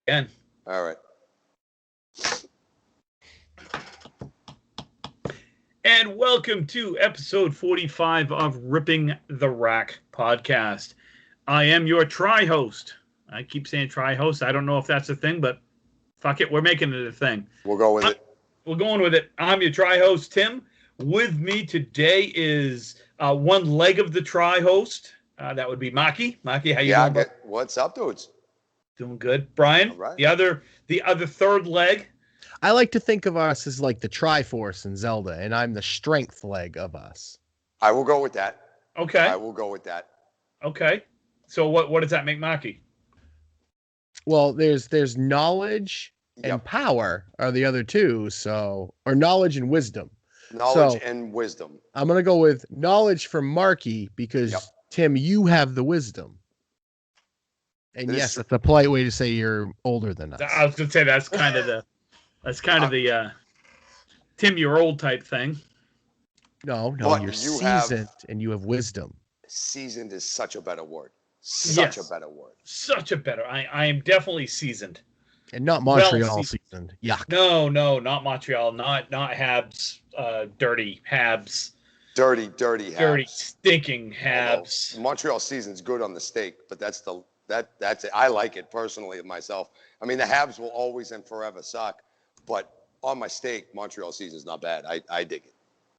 Again. All right. And welcome to episode 45 of Ripping the Rack podcast. I am your tri-host. I keep saying tri-host. I don't know if that's a thing, but fuck it. We're making it a thing. We'll go with it. We're going with it. I'm your tri-host, Tim. With me today is one leg of the tri-host. That would be Maki. Maki, how you doing? What's up, dudes? Doing good. Brian, right. the other third leg. I like to think of us as like the Triforce in Zelda, and I'm the strength leg of us. I will go with that. Okay. I will go with that. Okay. So what does that make Maki? Well, there's knowledge and power are the other two, or knowledge and wisdom. Knowledge and wisdom. I'm going to go with knowledge for Marky because, Tim, you have the wisdom. And yes, that's a polite way to say you're older than us. I was going to say that's kind of the Tim, you're old type thing. No, you're seasoned and you have wisdom. Seasoned is such a better word. Such a better. I am definitely seasoned. And not Montreal seasoned. Yuck. No, not Montreal. Not Habs. Dirty Habs. Dirty Habs. Dirty stinking Habs. Although Montreal season's good on the steak, but that's it. I like it personally myself. I mean, the Habs will always and forever suck, but on my steak, Montreal season's not bad. I dig it.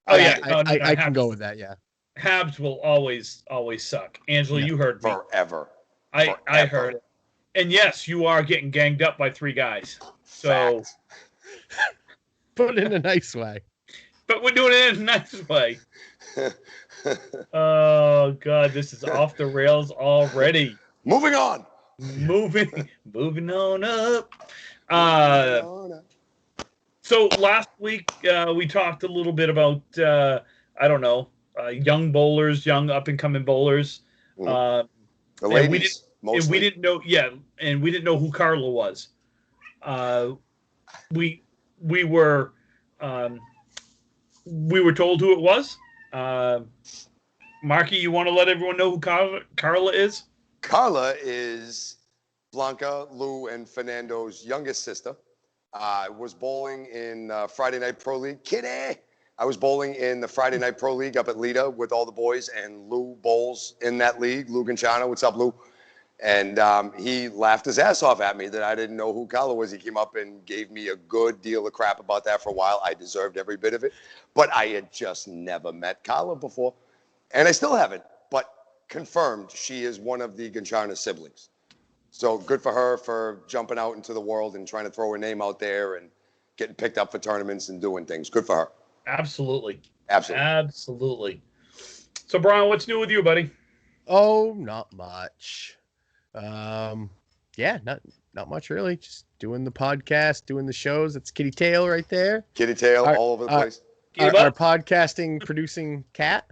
I can go with that. Yeah. Habs will always suck. Angela, you heard me. Forever. I heard it. And yes, you are getting ganged up by three guys. So put it in a nice way. But we're doing it in a nice way. Oh God, this is off the rails already. Moving on. Moving on up. So last week we talked a little bit about young bowlers, young up and coming bowlers. The ladies, and we didn't know. Yeah, and we didn't know who Carla was. We were told who it was. Marky, you want to let everyone know who Carla is? Carla is Blanca, Lou, and Fernando's youngest sister. I was bowling in Friday Night Pro League. Kitty! I was bowling in the Friday Night Pro League up at Lita with all the boys, and Lou bowls in that league. Lou Ganciano, what's up, Lou? And he laughed his ass off at me that I didn't know who Carla was. He came up and gave me a good deal of crap about that for a while. I deserved every bit of it. But I had just never met Carla before. And I still haven't. But confirmed, she is one of the Ganciano siblings. So good for her for jumping out into the world and trying to throw her name out there and getting picked up for tournaments and doing things. Good for her. Absolutely. So, Brian, what's new with you, buddy? Oh, not much. Not much really. Just doing the podcast, doing the shows. That's Kitty Tail right there. Kitty Tail all over the place. Our podcasting producing cat.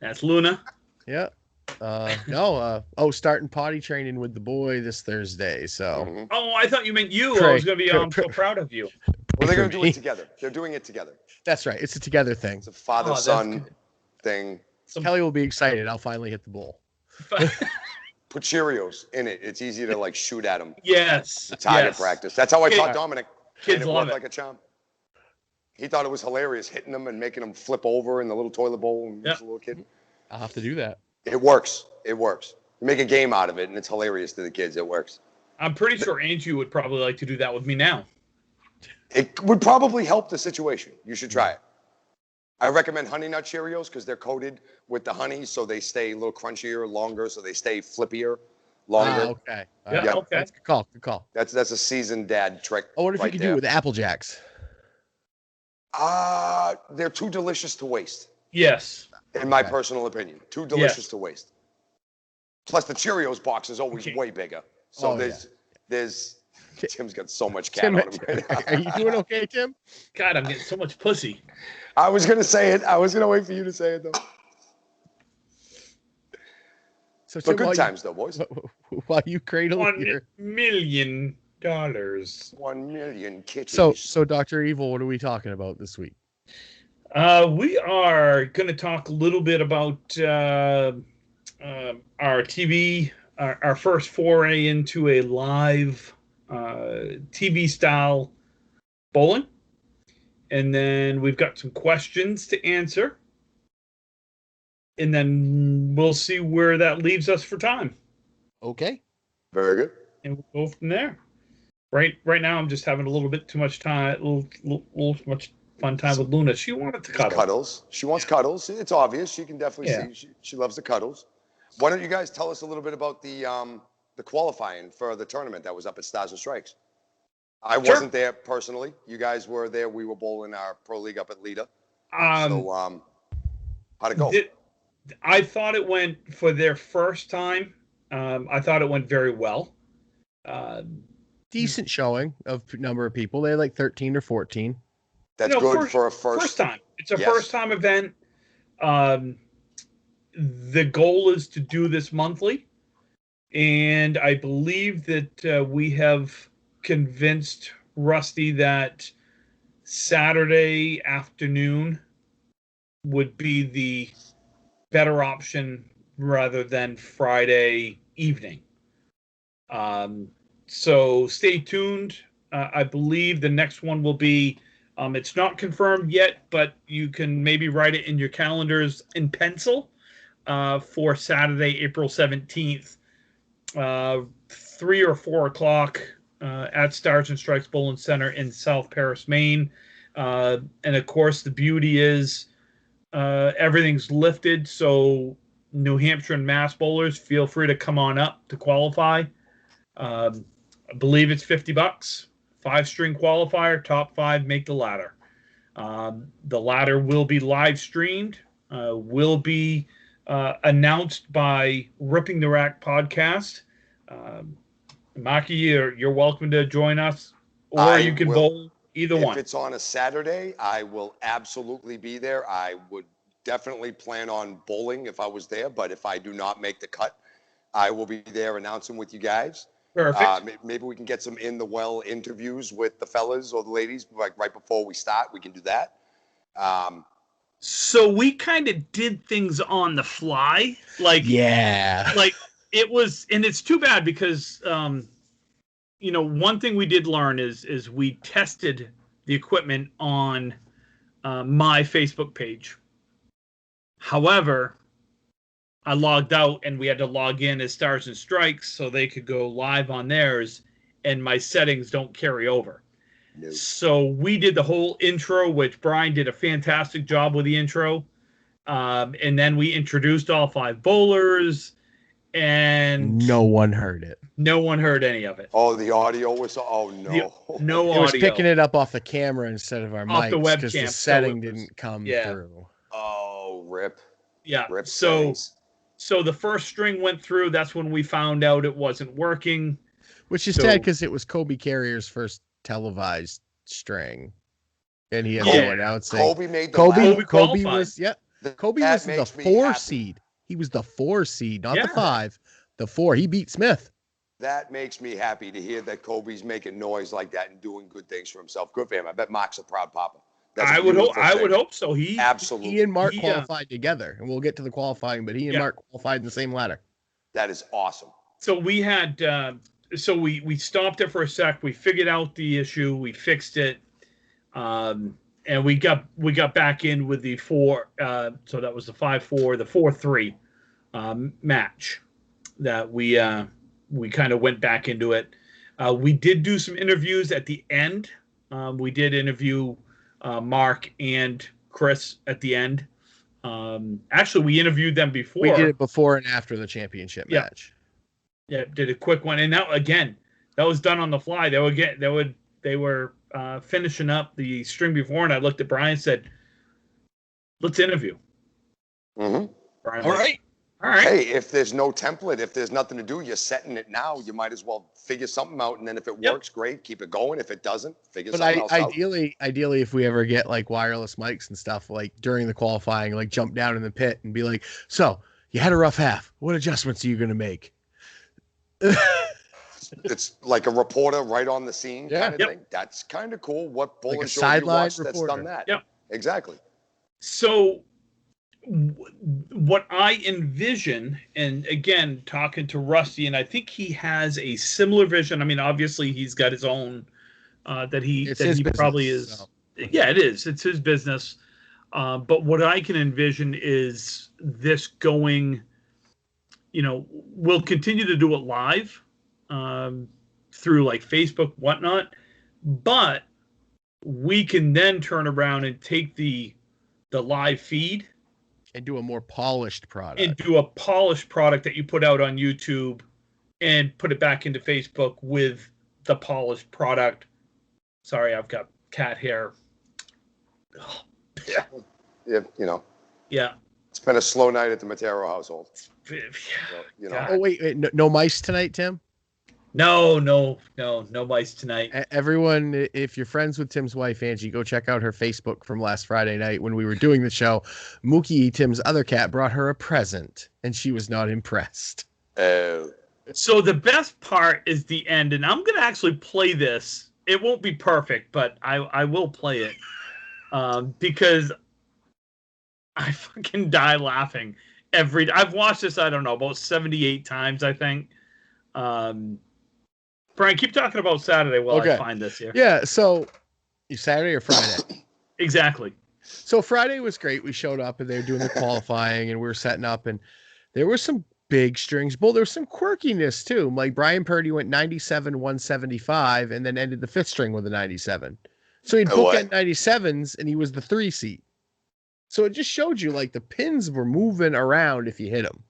That's Luna. Yeah. Starting potty training with the boy this Thursday. So. Oh, I thought you meant you. I was going to be. I'm so proud of you. Well, they're going to do it together. They're doing it together. That's right. It's a together thing. It's a father-son thing. Kelly will be excited. I'll finally hit the bowl. Put Cheerios in it. It's easy to shoot at them. Yes. Target practice. That's how I taught Dominic. Kids love it. Like a champ. He thought it was hilarious hitting them and making them flip over in the little toilet bowl when he was a little kid. I'll have to do that. It works. You make a game out of it, and it's hilarious to the kids. It works. I'm pretty sure Angie would probably like to do that with me now. It would probably help the situation. You should try it. I recommend Honey Nut Cheerios because they're coated with the honey, so they stay a little crunchier, longer, so they stay flippier, longer. Okay. Okay. That's a good call. That's a seasoned dad trick. Oh, what if you could do it with Apple Jacks? They're too delicious to waste. Yes. In my personal opinion. Too delicious to waste. Plus, the Cheerios box is always way bigger. So there's Tim's got so much cat on him right now. Are you doing okay, Tim? God, I'm getting so much pussy. I was going to say it. I was going to wait for you to say it, though. So, Tim, good times, though, boys. While you cradle $1 million. 1 million kitties. So, Dr. Evil, what are we talking about this week? We are going to talk a little bit about our TV, our first foray into a live TV style bowling. And then we've got some questions to answer. And then we'll see where that leaves us for time. Okay. Very good. And we'll go from there. Right now, I'm just having a little bit too much time, a little too much fun time with Luna. She wanted to cuddle. Cuddles. She wants cuddles. It's obvious. She can definitely see. She loves the cuddles. Why don't you guys tell us a little bit about the qualifying for the tournament that was up at Stars and Strikes? I wasn't there personally. You guys were there. We were bowling our pro league up at Lita. How'd it go? I thought it went, for their first time, I thought it went very well. Decent showing of number of people. They had like 13 or 14. That's good for a first time. It's a first time event. The goal is to do this monthly. And I believe that we have convinced Rusty that Saturday afternoon would be the better option rather than Friday evening. So stay tuned. I believe the next one will be, it's not confirmed yet, but you can maybe write it in your calendars in pencil for Saturday, April 17th, 3 or 4 o'clock at Stars and Strikes Bowling Center in South Paris, Maine. And of course, the beauty is everything's lifted. So New Hampshire and Mass bowlers, feel free to come on up to qualify. I believe it's $50, 5-string qualifier, top 5 make the ladder. The ladder will be live streamed, will be announced by Ripping the Rack podcast. Maki, you're welcome to join us, or you can bowl either one. If it's on a Saturday, I will absolutely be there. I would definitely plan on bowling if I was there, but if I do not make the cut, I will be there announcing with you guys. Perfect. Maybe we can get some in the well interviews with the fellas or the ladies, like right before we start. We can do that. So we kind of did things on the fly, like it was, and it's too bad because one thing we did learn is we tested the equipment on my Facebook page. However, I logged out and we had to log in as Stars and Strikes so they could go live on theirs, and my settings don't carry over. No. So we did the whole intro, which Brian did a fantastic job with the intro. And then we introduced all 5 bowlers, and no one heard it. No one heard any of it. Oh, the audio was, no audio. It was picking it up off the camera instead of our mics the webcam, because the setting didn't come through. Oh, rip. Yeah. Rip So the first string went through. That's when we found out it wasn't working. Which is sad because it was Kobe Carrier's first televised string. And he had no announcing. Kobe made the Kobe was Kobe was the 4 seed. He was the 4 seed, not the 5. The 4. He beat Smith. That makes me happy to hear that Kobe's making noise like that and doing good things for himself. Good for him. I bet Mark's a proud papa. I would hope so. He and Mark qualified together, and we'll get to the qualifying, but he and Mark qualified in the same ladder. That is awesome. So we had we stopped it for a sec. We figured out the issue. We fixed it, and we got back in with the 4. So that was the 5-4, the 4-3 match that we kind of went back into it. We did do some interviews at the end. We did interview Mark and Chris at the end. Actually, we interviewed them before. We did it before and after the championship match. Yeah, did a quick one, and that was done on the fly. They were finishing up the string before, and I looked at Brian and said, "Let's interview." Mm-hmm. Brian, all right. Hey, if there's no template, if there's nothing to do, you're setting it now. You might as well figure something out, and then if it works, great, keep it going. If it doesn't, figure something else out. Ideally, if we ever get like wireless mics and stuff, like during the qualifying, like jump down in the pit and be like, "So you had a rough half. What adjustments are you going to make?" It's like a reporter right on the scene kind of thing. That's kind of cool. What bowling show you watch that's done that? Yep, exactly. So what I envision, and again, talking to Rusty, and I think he has a similar vision. I mean, obviously, he's got his own It's his business, probably is. So. Yeah, it is. It's his business. But what I can envision is this going. We'll continue to do it live through like Facebook, whatnot, but we can then turn around and take the live feed and do a more polished product. And do a polished product that you put out on YouTube and put it back into Facebook with the polished product. Sorry, I've got cat hair. Oh. Yeah. Yeah. Yeah. It's been a slow night at the Matero household. So, Oh, wait. No mice tonight, Tim? No mice tonight. Everyone, if you're friends with Tim's wife, Angie, go check out her Facebook from last Friday night when we were doing the show. Mookie, Tim's other cat, brought her a present, and she was not impressed. So the best part is the end, and I'm going to actually play this. It won't be perfect, but I will play it because I fucking die laughing I've watched this, I don't know, about 78 times, I think. Brian, keep talking about Saturday while I find this here. Yeah, so Saturday or Friday? Exactly. So Friday was great. We showed up and they were doing the qualifying and we were setting up and there were some big strings. Well, there was some quirkiness too. Like Brian Purdy went 97, 175 and then ended the fifth string with a 97. So he'd book at 97s and he was the 3 seat. So it just showed you like the pins were moving around if you hit them.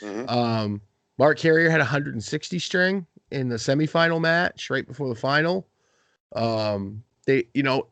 Mm-hmm. Mark Carrier had 160 string in the semifinal match right before the final.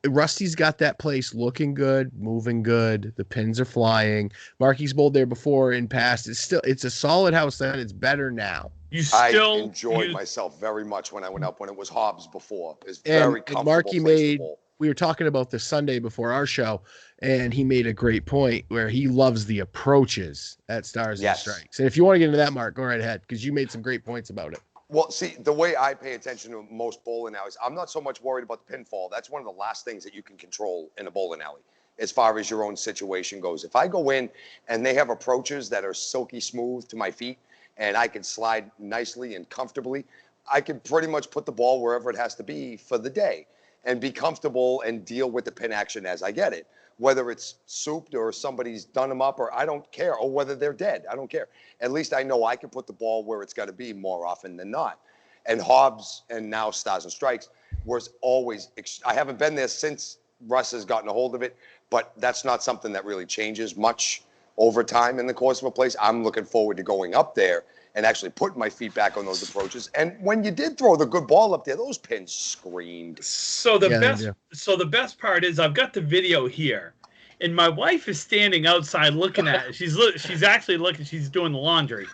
Rusty's got that place looking good, moving good. The pins are flying. Marky's bowled there before in past. It's a solid house then. It's better now. I enjoyed myself very much when I went up when it was Hobbs before. It's very comfortable. Marky we were talking about this Sunday before our show, and he made a great point where he loves the approaches at Stars and Strikes. And if you want to get into that, Mark, go right ahead because you made some great points about it. Well, see, the way I pay attention to most bowling alleys, I'm not so much worried about the pinfall. That's one of the last things that you can control in a bowling alley as far as your own situation goes. If I go in and they have approaches that are silky smooth to my feet and I can slide nicely and comfortably, I can pretty much put the ball wherever it has to be for the day and be comfortable and deal with the pin action as I get it. Whether it's souped or somebody's done them up or I don't care, or whether they're dead, I don't care. At least I know I can put the ball where it's got to be more often than not. And Hobbs and now Stars and Strikes was always, I haven't been there since Russ has gotten a hold of it, but that's not something that really changes much over time in the course of a place. I'm looking forward to going up there and actually putting my feet back on those approaches. And when you did throw the good ball up there, those pins screamed. So the best part is I've got the video here, and my wife is standing outside looking at it. She's actually looking. She's doing the laundry,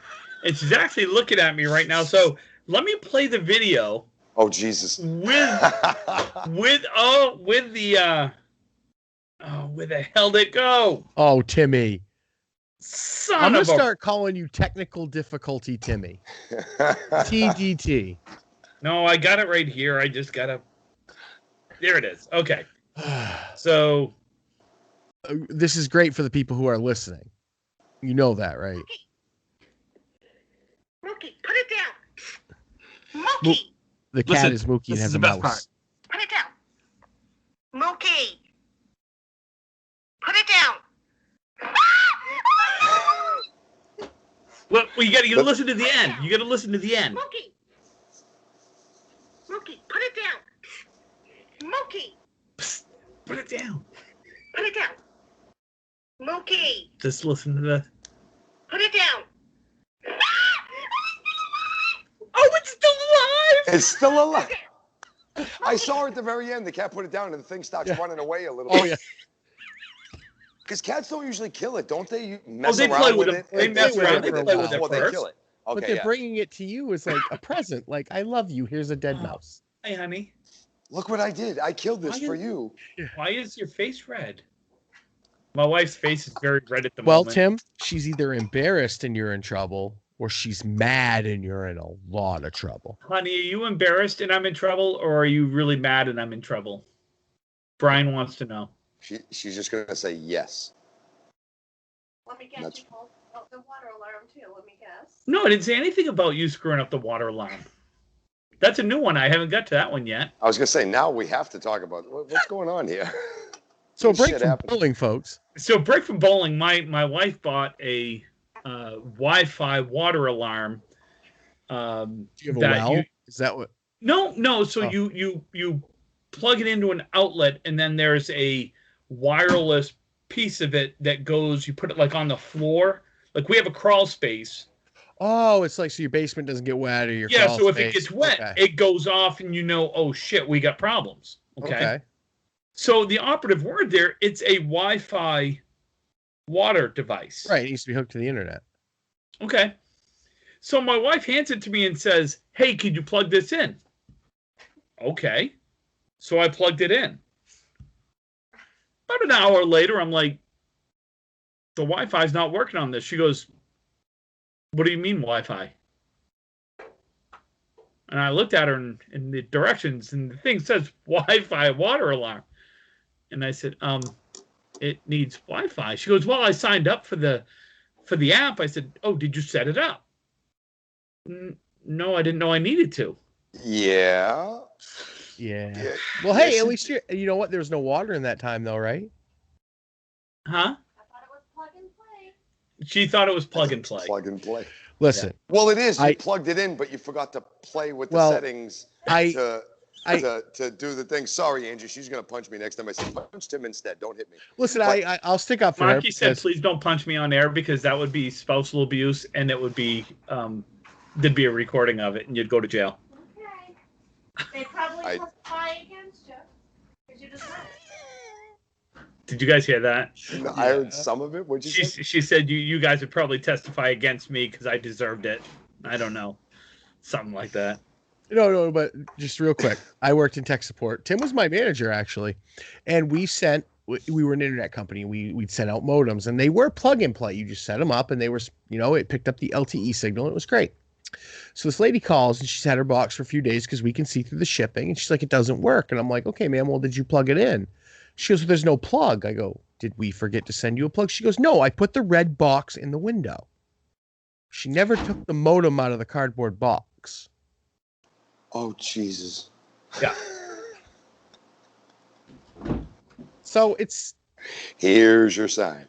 and she's actually looking at me right now. So let me play the video. Oh Jesus! Where the hell did it go? Oh, Timmy. I'm going to start calling you technical difficulty Timmy. TDT. No, I got it right here. I just got to... There it is. Okay. So... This is great for the people who are listening. You know that, right? Mookie, put it down. Mookie. The cat is Mookie and has a mouse. Part. Put it down. Mookie. Put it down. Well, you got to listen to the end. You got to listen to the end. Mookie, put it down. Mookie, psst, put it down. Put it down. Mookie, just listen to the. Put it down. Oh, it's still alive. It's still alive. I saw her at the very end. The cat put it down, and the thing starts running away a little bit. Oh yeah. Because cats don't usually kill it, don't they? Mess they around play with it. They mess around with it before they kill it. Okay, but they're bringing it to you as like a present. Like, I love you. Here's a dead mouse. Hey, honey. Look what I did. I killed this for you. Why is your face red? My wife's face is very red at the moment. Well, Tim, she's either embarrassed and you're in trouble, or she's mad and you're in a lot of trouble. Honey, are you embarrassed and I'm in trouble, or are you really mad and I'm in trouble? Brian wants to know. She's just going to say yes. Let me guess, That's- you called out the water alarm too. Let me guess. No, I didn't say anything about you screwing up the water alarm. That's a new one. I haven't got to that one yet. I was gonna say now we have to talk about what's going on here. So a This break shit from happened. bowling, folks. So break from bowling. My wife bought a Wi-Fi water alarm. Do you have a that well? Is that what? No. So Oh. you plug it into an outlet, and then there's a wireless piece of it that goes. You put it like on the floor. Like we have a crawl space. Oh, it's like so your basement doesn't get wet or your Yeah. crawl So if space. it gets wet, Okay. it goes off, and you know, oh shit, we got problems. Okay. Okay. So the operative word there, it's a Wi-Fi water device. Right. It needs to be hooked to the internet. Okay. So my wife hands it to me and says, "Hey, could you plug this in?" Okay. So I plugged it in. About an hour later, I'm like, the Wi-Fi's not working on this. She goes, "What do you mean Wi-Fi?" And I looked at her in the directions, and the thing says Wi-Fi water alarm. And I said, it needs Wi-Fi. She goes, "Well, I signed up for the app." I said, "Oh, did you set it up?" No, I didn't know I needed to. Yeah. Yeah. Yeah. Well, hey, Yes, at least you know what? There was no water in that time, though, right? Huh? I thought it was plug and play. She thought it was plug and play. Plug and play. Listen, Well, it is. You I- plugged it in, but you forgot to play with the Well, settings I to do the thing. Sorry, Angie. She's gonna punch me next time. I say punch Tim instead. Don't hit me. listen. But- I'll stick up for her. Marky said, because- "Please don't punch me on air because that would be spousal abuse, and it would be there'd be a recording of it, and you'd go to jail." Okay. They probably I- testify against you. Because you deserve it. Did you guys hear that? No, I heard some of it. What'd you say? She said you guys would probably testify against me because I deserved it. I don't know, something like that. No, but just real quick. I worked in tech support. Tim was my manager, actually. And we were an internet company. We'd send out modems, and they were plug and play. You just set them up, and they were, it picked up the LTE signal. And it was great. So this lady calls, and she's had her box for a few days because we can see through the shipping. And she's like, "It doesn't work." And I'm like, "Okay, ma'am, well, did you plug it in?" She goes, "Well, there's no plug." I go, "Did we forget to send you a plug?" She goes, "No, I put the red box in the window." She never took the modem out of the cardboard box. Oh Jesus. Yeah. So it's, Here's your sign.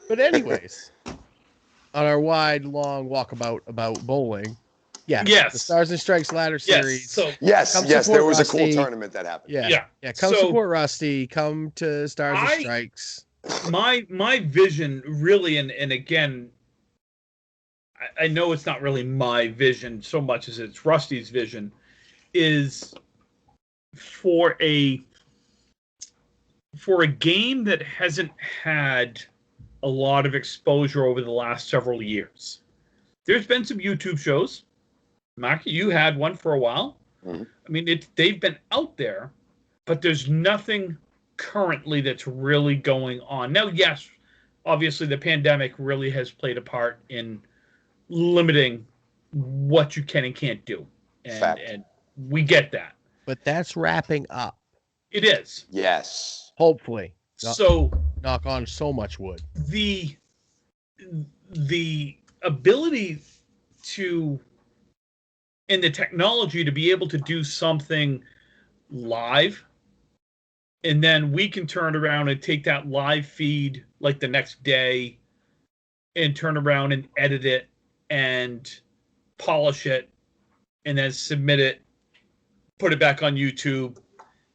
but anyways, on our wide, long walkabout about bowling, yeah, Yes. the Stars and Strikes ladder series. Yes. So Yes, Come yes. There support was a cool Rusty. tournament that happened. yeah, yeah. come So- support Rusty. Come to Stars and Strikes. my vision really, and again, I know it's not really my vision so much as it's Rusty's vision, is for a game that hasn't had a lot of exposure over the last several years. There's been some YouTube shows. Mark, you had one for a while. Mhm. I mean, they've been out there, but there's nothing currently that's really going on. Now, yes, obviously the pandemic really has played a part in limiting what you can and can't do. Fact. And we get that. But that's wrapping up. It is. Yes. Hopefully, No. So knock on so much wood. the ability to, and the technology to be able to do something live, and then we can turn around and take that live feed like the next day and turn around and edit it and polish it and then submit it, put it back on YouTube,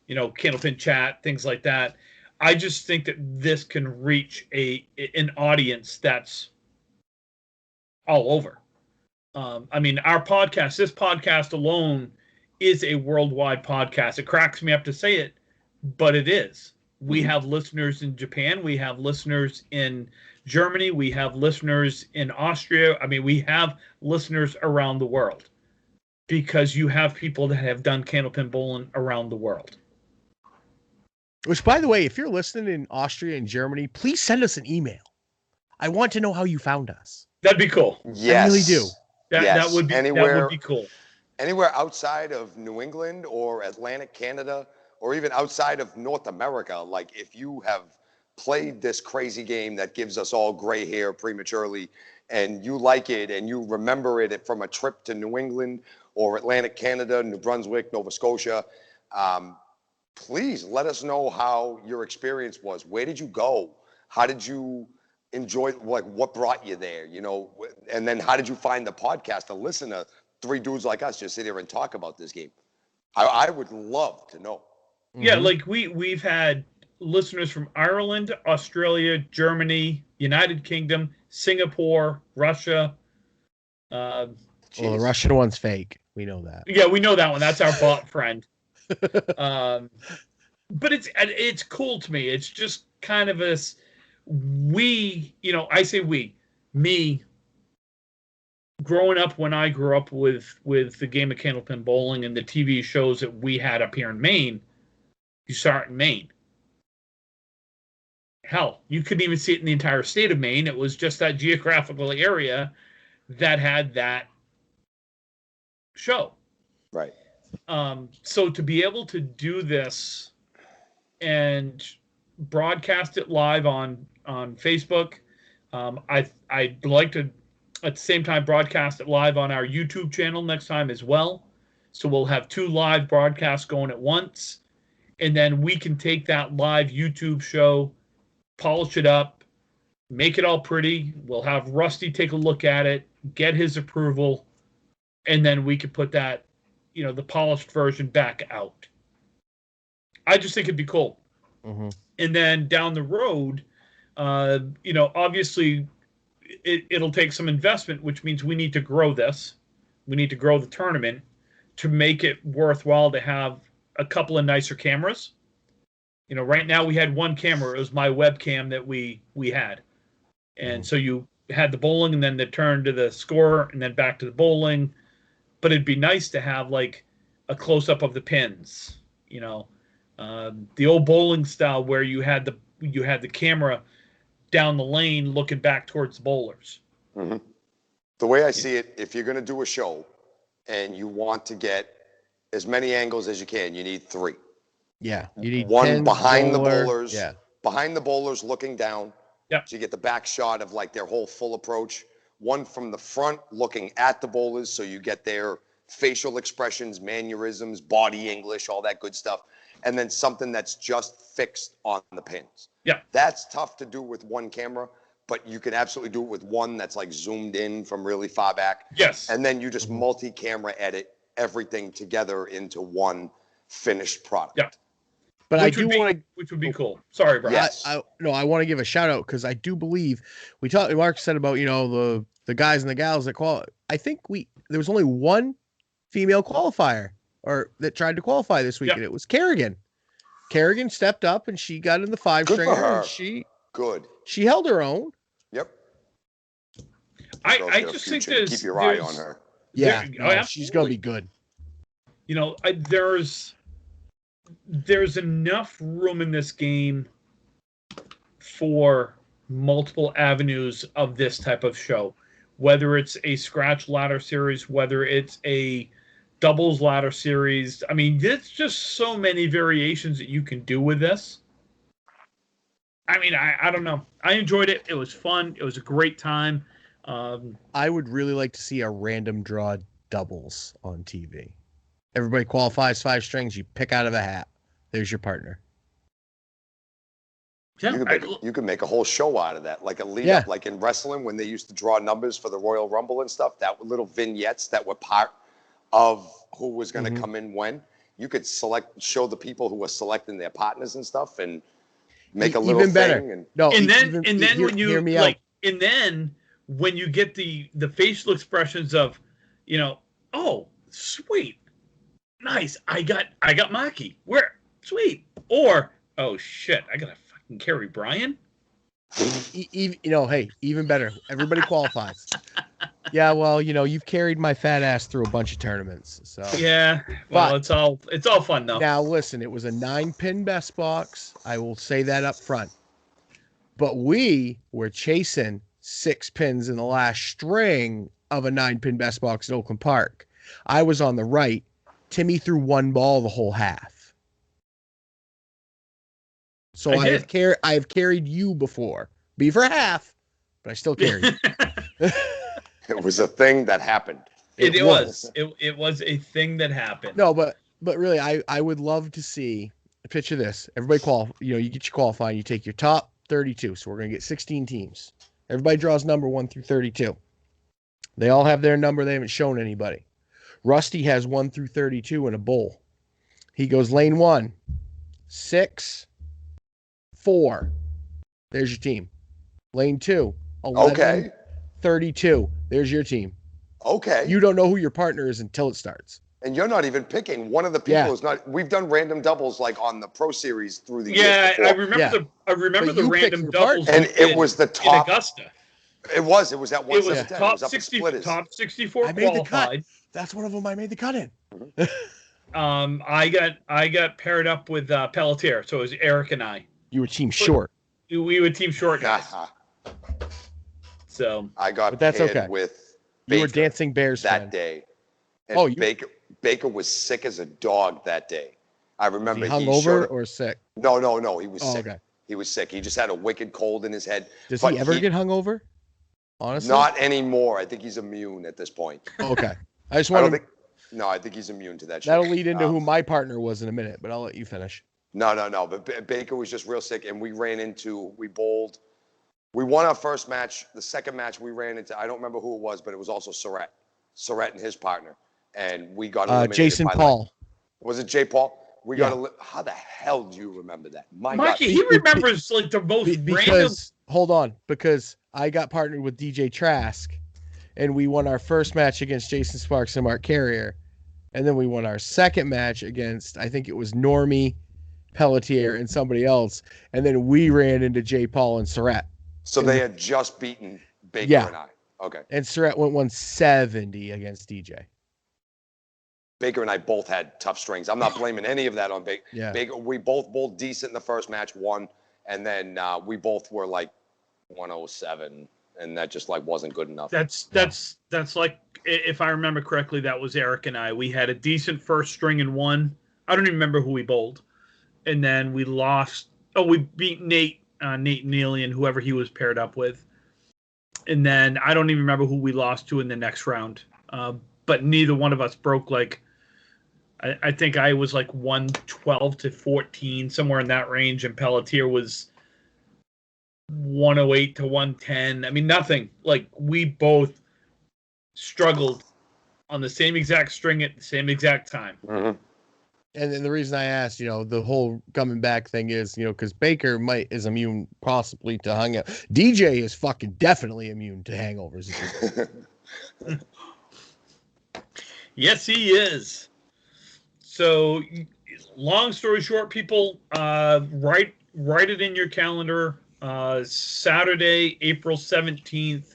Candlepin Chat, things like that. I just think that this can reach an audience that's all over. I mean, this podcast alone is a worldwide podcast. It cracks me up to say it, but it is. We have listeners in Japan. We have listeners in Germany. We have listeners in Austria. I mean, we have listeners around the world because you have people that have done Candlepin bowling around the world. Which, by the way, if you're listening in Austria and Germany, please send us an email. I want to know how you found us. That'd be cool. Yes. I really do. That Yes. would be Anywhere- that would be cool. Anywhere outside of New England or Atlantic Canada, or even outside of North America, like if you have played this crazy game that gives us all gray hair prematurely, and you like it and you remember it from a trip to New England or Atlantic Canada, New Brunswick, Nova Scotia, please let us know how your experience was. Where did you go? How did you enjoy, like, what brought you there, you know? And then how did you find the podcast to listen to three dudes like us just sit here and talk about this game? I would love to know. Yeah, like we've had listeners from Ireland, Australia, Germany, United Kingdom, Singapore, Russia. Well, the Russian one's fake. We know that. Yeah, we know that one. That's our bot friend. But it's cool to me. It's just kind of this. I say me. Growing up, when I grew up with the game of candlepin bowling and the TV shows that we had up here in Maine, you saw it in Maine. Hell, you couldn't even see it in the entire state of Maine. It was just that geographical area that had that show. Right. So to be able to do this and broadcast it live on Facebook, I'd like to at the same time broadcast it live on our YouTube channel next time as well. So we'll have 2 live broadcasts going at once, and then we can take that live YouTube show, polish it up, make it all pretty. We'll have Rusty take a look at it, get his approval, and then we could put that, the polished version back out. I just think it'd be cool. Mm-hmm. And then down the road, obviously it'll take some investment, which means we need to grow this. We need to grow the tournament to make it worthwhile to have a couple of nicer cameras. Right now we had one camera. It was my webcam that we had. And so you had the bowling and then the turn to the score and then back to the bowling. But it'd be nice to have like a close-up of the pins, the old bowling style where you had the camera down the lane looking back towards the bowlers. Mm-hmm. The way I see it, if you're going to do a show and you want to get as many angles as you can, you need 3. Yeah, you need one behind the bowlers. Yeah, behind the bowlers looking down. Yep. So you get the back shot of like their whole full approach. One from the front looking at the bowlers, so you get their facial expressions, mannerisms, body English, all that good stuff. And then something that's just fixed on the pins. Yeah. That's tough to do with one camera, but you can absolutely do it with one that's like zoomed in from really far back. Yes. And then you just multi-camera edit everything together into one finished product. Yeah. But I do want to, which would be cool. Sorry, Brian. Yes. I want to give a shout out because I do believe Mark said about, the guys and the gals that qualify. I think there was only one female qualifier or that tried to qualify this week, and it was Kerrigan. Kerrigan stepped up and she got in the 5-stringer and she held her own. Yep. I just think keep your eye on her. Yeah, she's gonna be good. There's enough room in this game for multiple avenues of this type of show, whether it's a scratch ladder series, whether it's a doubles ladder series. I mean, there's just so many variations that you can do with this. I mean, I don't know. I enjoyed it. It was fun. It was a great time. I would really like to see a random draw doubles on TV. Everybody qualifies 5 strings. You pick out of a hat. There's your partner. Yeah, you could make a whole show out of that, like a lead up, like in wrestling when they used to draw numbers for the Royal Rumble and stuff. That were little vignettes that were part of who was going to come in when. You could show the people who were selecting their partners and stuff, and make a little even better. thing. And then when you get the facial expressions of, oh, sweet, nice, I got Maki. Where? Sweet. Or, oh shit, I gotta fucking carry Brian. Hey, even better. Everybody qualifies. Yeah, well, you've carried my fat ass through a bunch of tournaments. So yeah, well, it's all fun though. Now listen, it was a 9-pin best box. I will say that up front. But we were chasing 6 pins in the last string of a 9-pin best box at Oakland Park. I was on the right. Timmy threw 1 ball the whole half. So I I have carried you before. Be for half, but I still carried you. It was a thing that happened. It was. It was a thing that happened. No, but really, I would love to see. Picture this: everybody you get your qualifying. You take your top 32. So we're gonna get 16 teams. Everybody draws number 1 through 32. They all have their number. They haven't shown anybody. Rusty has 1 through 32 in a bowl. He goes lane 1, 6, 4. There's your team. Lane 2, 11, Okay. 32. There's your team. Okay. You don't know who your partner is until it starts. And you're not even picking. One of the people Yeah. is not. We've done random doubles like on the Pro Series through the Yeah, years before. I remember But the you pick random your doubles. And we did it was the in top. Augusta. It was at It was 110. It top was up at 60, Splitters. top 64 I made the cut. qualified. That's one of them I made the cut in. I got paired up with Pelletier, so it was Eric and I. You were team short. We were team short guys. So I got But that's paired okay. with You were Baker dancing Bears that fan. day. And Oh, you- Baker was sick as a dog that day. I Was remember he hung he over showed or sick? No, he was Oh, sick. okay. He was sick. He just had a wicked cold in his head. Does But he ever get hung over? Honestly, Not anymore. I think he's immune at this point. Okay. I just I don't want to. think. No, I think he's immune to that shit. That'll lead into Um, who my partner was in a minute, but I'll let you finish. No. But Baker was just real sick, and we bowled. We won our first match. The second match we ran into, I don't remember who it was, but it was also Surratt and his partner, and we got eliminated. Jason by Paul. Was it Jay Paul? We Yeah. got how the hell do you remember that? My Mikey, God. he remembers like the most random. Because hold on, because I got partnered with DJ Trask, and we won our first match against Jason Sparks and Mark Carrier, and then we won our second match against I think it was Normie, Pelletier, and somebody else, and then we ran into Jay Paul and Surratt, So they had just beaten Baker Yeah. and I. Okay. and Surratt went 170 against DJ. Baker and I both had tough strings. I'm not blaming any of that on Baker. Yeah. Baker, we both bowled decent in the first match, won, and then we both were like 107, and that just like wasn't good enough. That's like, if I remember correctly, that was Eric and I. We had a decent first string and won. I don't even remember who we bowled, and then we lost. Oh, we beat Nate Neely and whoever he was paired up with, and then I don't even remember who we lost to in the next round. But neither one of us broke like. I think I was like 112 to 14, somewhere in that range, and Pelletier was 108 to 110. I mean, nothing. Like, we both struggled on the same exact string at the same exact time. Mhm. And then the reason I asked, the whole coming back thing is, because Baker is immune possibly to hangover. DJ is fucking definitely immune to hangovers. Yes, he is. So, long story short, people, write it in your calendar. Saturday, April 17th.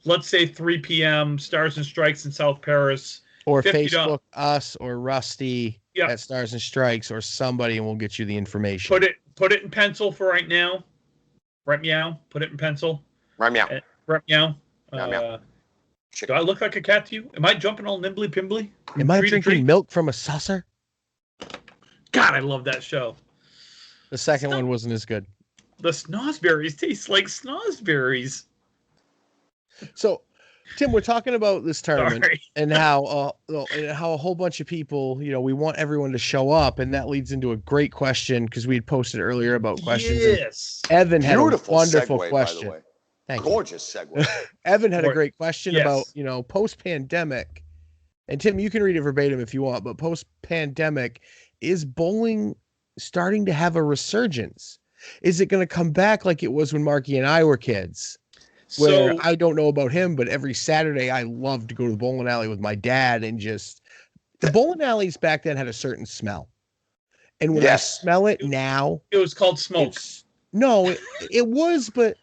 Let's say 3 p.m. Stars and Strikes in South Paris. Or $50. Facebook us or Rusty Yeah. at Stars and Strikes or somebody, and we'll get you the information. Put it in pencil for right now. Right meow. Put it in pencil. Right meow. Right meow. Meow, meow. Do Chicken. I look like a cat to you? Am I jumping all nimbly pimbly? Am I Tree to drinking tree? milk from a saucer? God, I love that show. The second one wasn't as good. The snozberries taste like snozberries. So, Tim, we're talking about this tournament Sorry. and how a whole bunch of people, we want everyone to show up, and that leads into a great question because we had posted earlier about questions. and Yes. Evan had Beautiful a wonderful segue, question. by the way. Thank you. Gorgeous segue. Evan had a Or- great question yes. about, post-pandemic, and Tim, you can read it verbatim if you want, but post-pandemic, is bowling starting to have a resurgence? Is it going to come back like it was when Marky and I were kids? Where So I don't know about him, but every Saturday I loved to go to the bowling alley with my dad and the bowling alleys back then had a certain smell. And when Yes. I smell it now, it was called smoke. it was, but It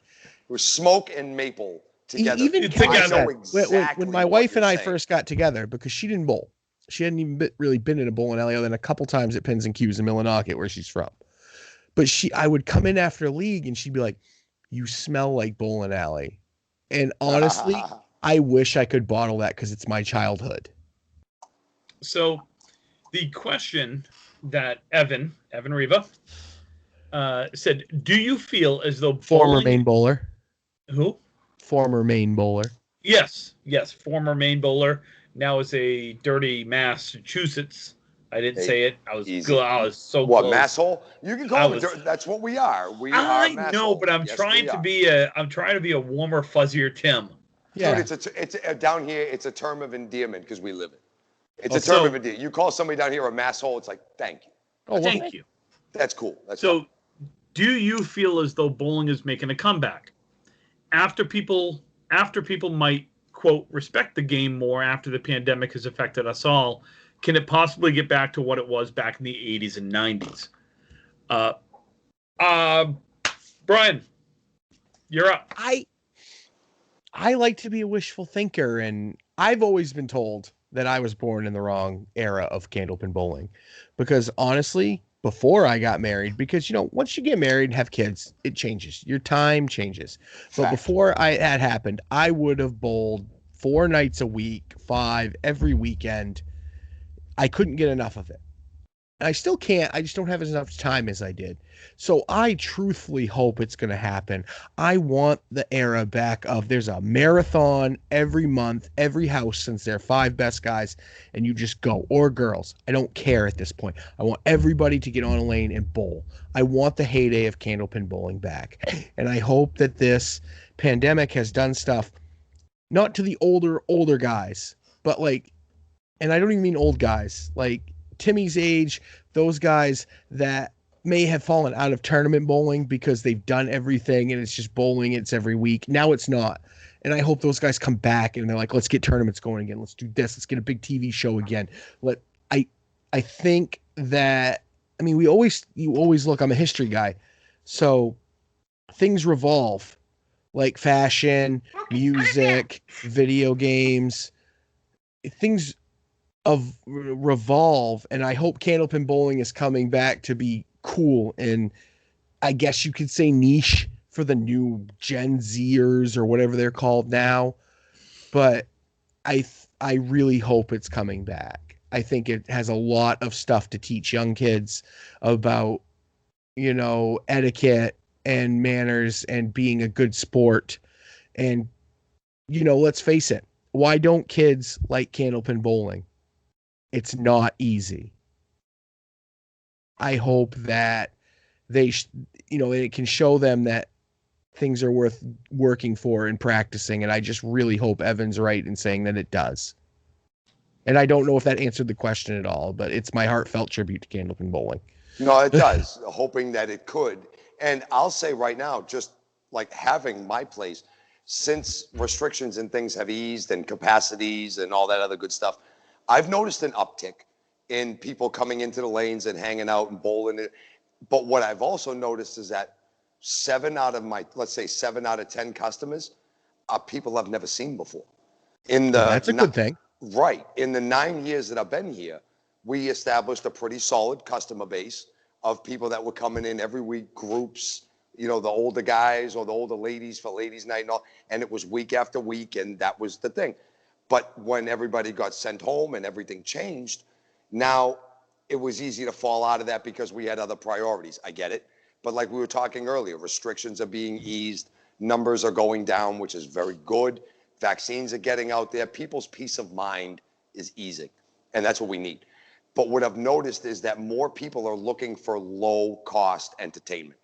was smoke and maple together. even It's Kat together. said, I know exactly when my what wife you're and I saying. first got together, because she didn't bowl, she hadn't even really been in a bowling alley other than a couple times at Pins and Q's in Millinocket, where she's from. But I would come in after a league and she'd be like, "You smell like bowling alley." And honestly, I wish I could bottle that because it's my childhood. So the question that Evan Riva said, "Do you feel as though Former bowling?" Maine bowler. Who? Former Maine bowler. Yes, yes, former Maine bowler. Now is a dirty Massachusetts. I didn't Hey, say it. I was easy. good. I was so What, close. masshole? You can I call it. was. That's what we are. We are I know, massholes. but I'm Yes, trying we to are. be a. I'm trying to be a warmer, fuzzier Tim. Yeah. Dude, it's down here. It's a term of endearment because we live it. It's Oh, a term so- of endearment. You call somebody down here a masshole, it's like, thank you. Oh, well, Thank you. That's cool. That's So, fine. do you feel as though bowling is making a comeback after people might quote respect the game more after the pandemic has affected us all? Can it possibly get back to what it was back in the 80s and 90s? Brian, you're up. I like to be a wishful thinker, and I've always been told that I was born in the wrong era of candlepin bowling, because honestly, before I got married, because once you get married and have kids, it changes. Your time changes. But Fact. before that happened, I would have bowled 4 nights a week, 5 every weekend. I couldn't get enough of it. And I still can't. I just don't have as enough time as I did. So I truthfully hope it's going to happen. I want the era back of there's a marathon every month, every house, since they're 5 best guys, and you just go, or girls. I don't care at this point. I want everybody to get on a lane and bowl. I want the heyday of candlepin bowling back. And I hope that this pandemic has done stuff, not to the older guys, but and I don't even mean old guys, like Timmy's age, those guys that may have fallen out of tournament bowling because they've done everything and it's just bowling, it's every week. Now it's not. And I hope those guys come back and they're like, let's get tournaments going again. Let's do this. Let's get a big TV show again. I think that, you always look, I'm a history guy. So things revolve, like fashion, music, video games, things of revolve, and I hope candlepin bowling is coming back to be cool, and I guess you could say niche for the new Gen Zers or whatever they're called now. But I really hope it's coming back. I think it has a lot of stuff to teach young kids about etiquette and manners and being a good sport. And let's face it, why don't kids like candlepin bowling? It's not easy. I hope that it can show them that things are worth working for and practicing. And I just really hope Evan's right in saying that it does. And I don't know if that answered the question at all, but it's my heartfelt tribute to candlepin bowling. No, it does. Hoping that it could. And I'll say right now, just like having my place, since restrictions and things have eased and capacities and all that other good stuff, I've noticed an uptick in people coming into the lanes and hanging out and bowling it. But what I've also noticed is that 7 out of 10 customers are people I've never seen before. That's a good thing. Right. In the 9 years that I've been here, we established a pretty solid customer base of people that were coming in every week, groups, the older guys or the older ladies for ladies' night and all. And it was week after week, and that was the thing. But when everybody got sent home and everything changed, now it was easy to fall out of that because we had other priorities. I get it. But like we were talking earlier, restrictions are being eased, numbers are going down, which is very good. Vaccines are getting out there. People's peace of mind is easing, and that's what we need. But what I've noticed is that more people are looking for low-cost entertainment.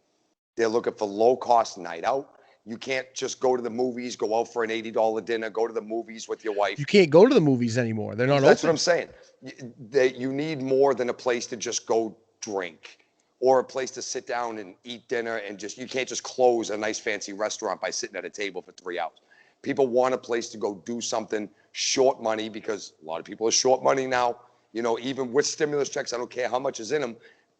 They're looking for low-cost night out. You can't just go to the movies, go out for an $80 dinner, go to the movies with your wife. You can't go to the movies anymore. They're not That's open. what I'm saying. You need more than a place to just go drink or a place to sit down and eat dinner and you can't just close a nice fancy restaurant by sitting at a table for 3 hours. People want a place to go do something short money, because a lot of people are short money now. Even with stimulus checks, I don't care how much is in them,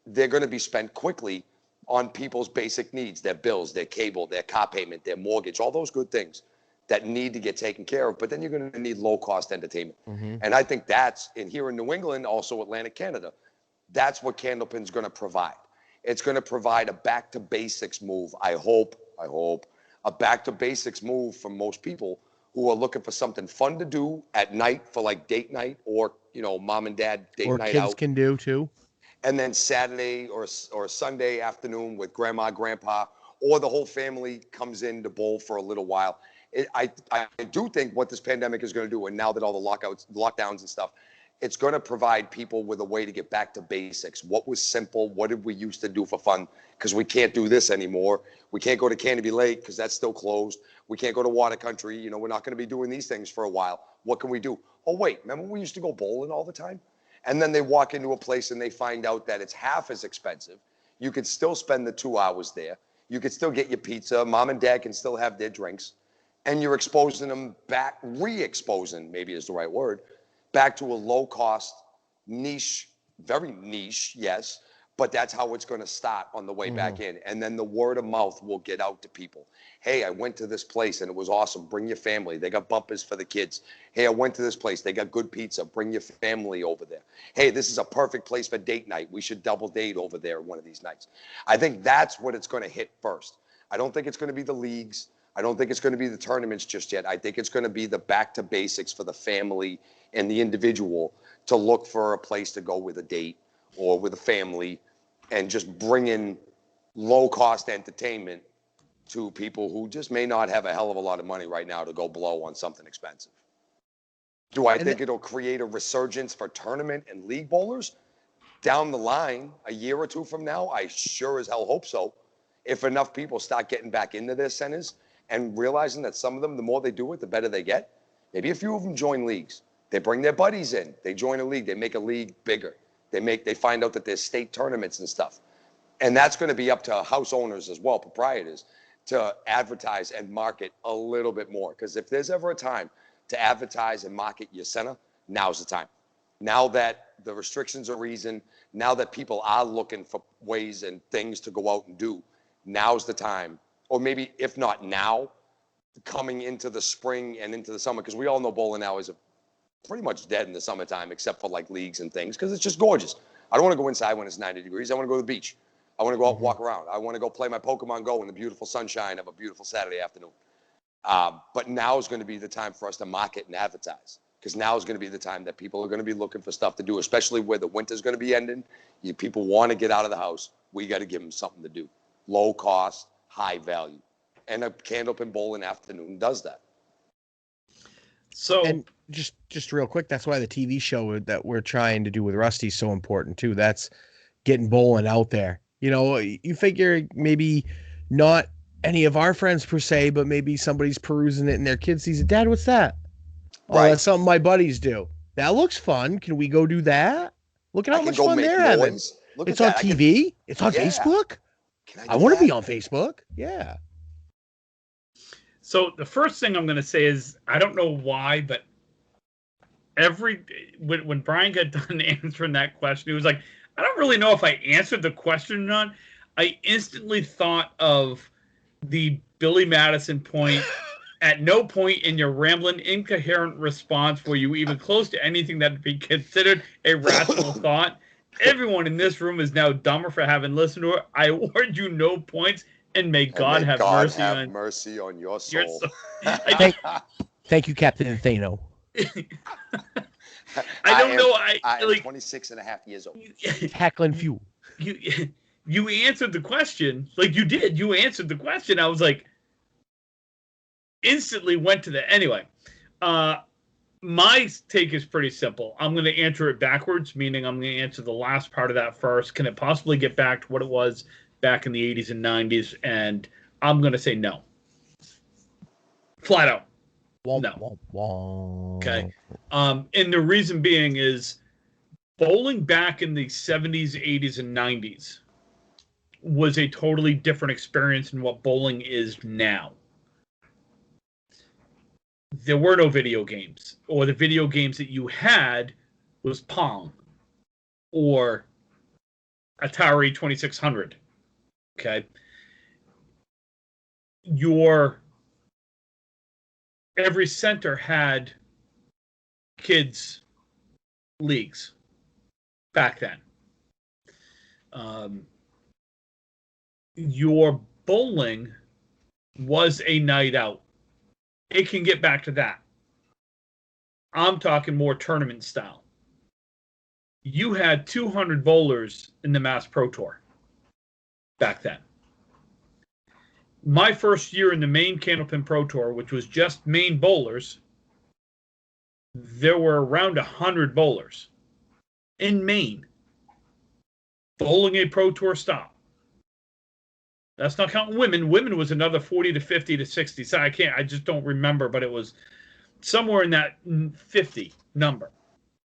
they're going to be spent quickly on people's basic needs, their bills, their cable, their car payment, their mortgage, all those good things that need to get taken care of. But then you're going to need low-cost entertainment. Mm-hmm. And I think that's, and here in New England, also Atlantic Canada, that's what Candlepin's going to provide. It's going to provide a back-to-basics move, I hope, a back-to-basics move for most people who are looking for something fun to do at night for like date night or, mom and dad date or night kids out. can do too. and then Saturday or Sunday afternoon with grandma, grandpa, or the whole family comes in to bowl for a little while. I do think what this pandemic is going to do, and now that all the lockdowns and stuff, it's going to provide people with a way to get back to basics. What was simple? What did we used to do for fun? Because we can't do this anymore. We can't go to Canopy Lake because that's still closed. We can't go to Water Country. You know, we're not going to be doing these things for a while. What can we do? Oh, wait, remember we used to go bowling all the time? And then they walk into a place and they find out that it's half as expensive. You could still spend the 2 hours there. You could still get your pizza. Mom and dad can still have their drinks. And you're exposing them back, re-exposing, maybe is the right word, back to a low-cost, niche, very niche, yes, but that's how it's going to start on the way back in. And then the word of mouth will get out to people. Hey, I went to this place and it was awesome. Bring your family. They got bumpers for the kids. Hey, I went to this place. They got good pizza. Bring your family over there. Hey, this is a perfect place for date night. We should double date over there one of these nights. I think that's what it's going to hit first. I don't think it's going to be the leagues. I don't think it's going to be the tournaments just yet. I think it's going to be the back to basics for the family and the individual to look for a place to go with a date or with a family and just bring in low-cost entertainment to people who just may not have a hell of a lot of money right now to go blow on something expensive. Do I think it'll create a resurgence for tournament and league bowlers? Down the line, a year or two from now, I sure as hell hope so. If enough people start getting back into their centers and realizing that some of them, the more they do it, the better they get. Maybe a few of them join leagues. They bring their buddies in. They join a league. They make a league bigger. They find out that there's state tournaments and stuff. And that's going to be up to house owners as well, proprietors, to advertise and market a little bit more. Because if there's ever a time to advertise and market your center, now's the time. Now that the restrictions are easing, now that people are looking for ways and things to go out and do, now's the time. Or maybe if not now, coming into the spring and into the summer, because we all know bowling now is pretty much dead in the summertime, except for like leagues and things, because it's just gorgeous. I don't want to go inside when it's 90 degrees. I want to go to the beach. I want to go out and walk around. I want to go play my Pokemon Go in the beautiful sunshine of a beautiful Saturday afternoon. But now is going to be the time for us to market and advertise, because now is going to be the time that people are going to be looking for stuff to do, especially where the winter's going to be ending. People want to get out of the house. We got to give them something to do. Low cost, high value. And a Candlepin Bowling afternoon does that. So, and just real quick, that's why the TV show that we're trying to do with Rusty is so important too. That's getting bowling out there. You know, you figure maybe not any of our friends per se, but maybe somebody's perusing it and their kid sees it. Dad, what's that? Right. Oh, that's something my buddies do. That looks fun. Can we go do that? Look at how much fun they're having. It's on TV. It's on Facebook. I want to be on Facebook. Yeah. So the first thing I'm going to say is, I don't know why, but when Brian got done answering that question, he was like, I don't really know if I answered the question or not. I instantly thought of the Billy Madison point. At no point in your rambling, incoherent response were you even close to anything that would be considered a rational thought. Everyone in this room is now dumber for having listened to it. I award you no points, and may God have mercy on your soul. Thank you, Captain Thano. I don't know. I am like 26 and a half years old. Heckling fuel. You answered the question. Like you did. You answered the question. I was like, instantly went to the, anyway. My take is pretty simple. I'm going to answer it backwards, meaning I'm going to answer the last part of that first. Can it possibly get back to what it was back in the 80s and 90s? And I'm going to say no. Flat out. No. Okay. And the reason being is bowling back in the 70s, 80s, and 90s was a totally different experience than what bowling is now. There were no video games, or the video games that you had was Pong or Atari 2600. Okay. Every center had kids leagues back then. Your bowling was a night out. It can get back to that. I'm talking more tournament style. you had 200 bowlers in the Mass Pro Tour back then. My first year in the Maine Candlepin Pro Tour, which was just Maine bowlers, there were around 100 bowlers in Maine bowling a Pro Tour stop. That's not counting women. Women was another 40 to 50 to 60. So I just don't remember, but it was somewhere in that 50 number.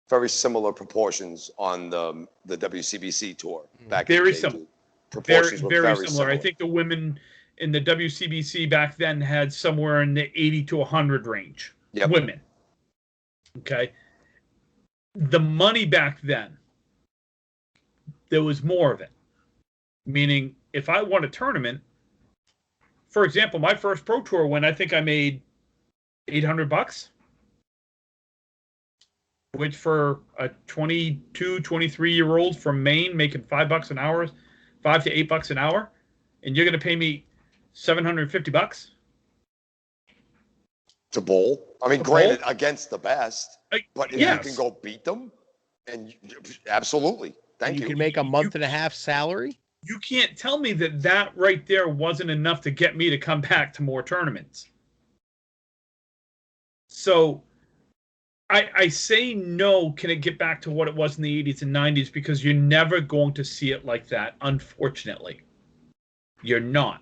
Very similar proportions on the WCBC tour back Very in the day, similar. too. Proportions were Very very similar. I think the women in the WCBC back then had somewhere in the 80 to 100 range. Yep. Women. Okay. The money back then, there was more of it. Meaning, if I won a tournament, for example, my first Pro Tour win, I think I made $800, which for a 22, 23-year-old from Maine making $5 an hour, $5 to $8 an hour, and you're going to pay me $750 to bowl. I mean, granted, against the best, but if yes. you can go beat them, and absolutely, thank you. You can make a month and a half salary. You can't tell me that right there wasn't enough to get me to come back to more tournaments. So I say no, can it get back to what it was in the 80s and 90s? Because you're never going to see it like that, unfortunately. You're not.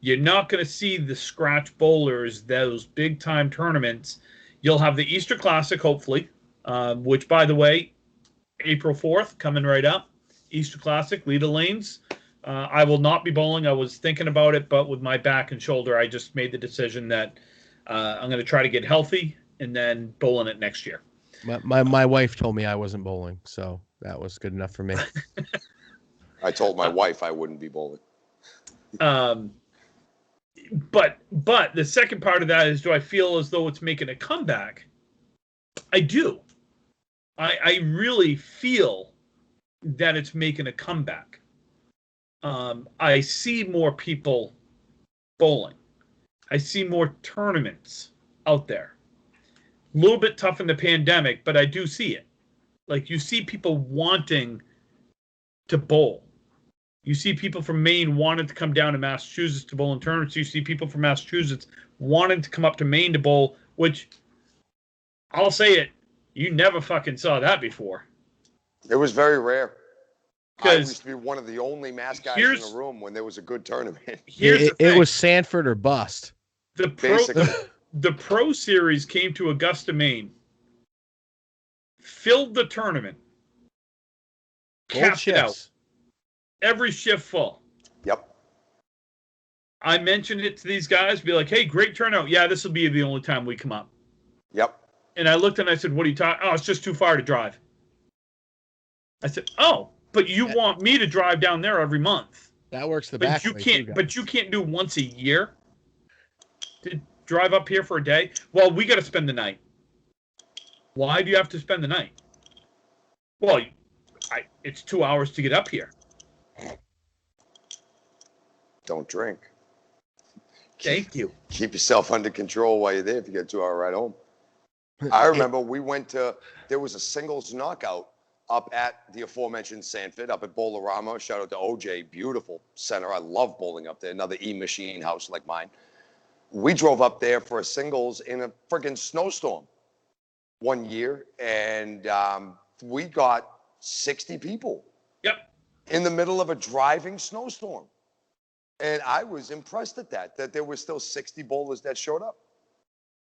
You're not going to see the scratch bowlers, those big-time tournaments. You'll have the Easter Classic, hopefully, which, by the way, April 4th, coming right up. Easter Classic, Leda Lanes. I will not be bowling. I was thinking about it, but with my back and shoulder, I just made the decision that I'm going to try to get healthy and then bowling it next year. My wife told me I wasn't bowling, so that was good enough for me. I told my wife I wouldn't be bowling. But the second part of that is, do I feel as though it's making a comeback? I do. I really feel that it's making a comeback. I see more people bowling. I see more tournaments out there. A little bit tough in the pandemic, but I do see it. Like, you see people wanting to bowl. You see people from Maine wanting to come down to Massachusetts to bowl in tournaments. You see people from Massachusetts wanting to come up to Maine to bowl, which, I'll say it, you never fucking saw that before. It was very rare. I used to be one of the only mass guys in the room when there was a good tournament. It was Sanford or bust. The Pro Series came to Augusta, Maine, filled the tournament, capped it out. Every shift full. Yep. I mentioned it to these guys, be like, hey, great turnout. Yeah, this will be the only time we come up. Yep. And I looked and I said, what are you talking? Oh, it's just too far to drive. I said, oh, but you want me to drive down there every month. That works the but back you way can't. too, but you can't do once a year to drive up here for a day. Well, we got to spend the night. Why do you have to spend the night? Well, it's 2 hours to get up here. Don't drink. Thank you. Keep yourself under control while you're there if you get a 2-hour ride home. I remember there was a singles knockout up at the aforementioned Sanford, up at Bowlerama. Shout out to OJ, beautiful center. I love bowling up there. Another E-machine house like mine. We drove up there for a singles in a friggin' snowstorm one year, and we got 60 people. Yep. In the middle of a driving snowstorm. And I was impressed at that there were still 60 bowlers that showed up.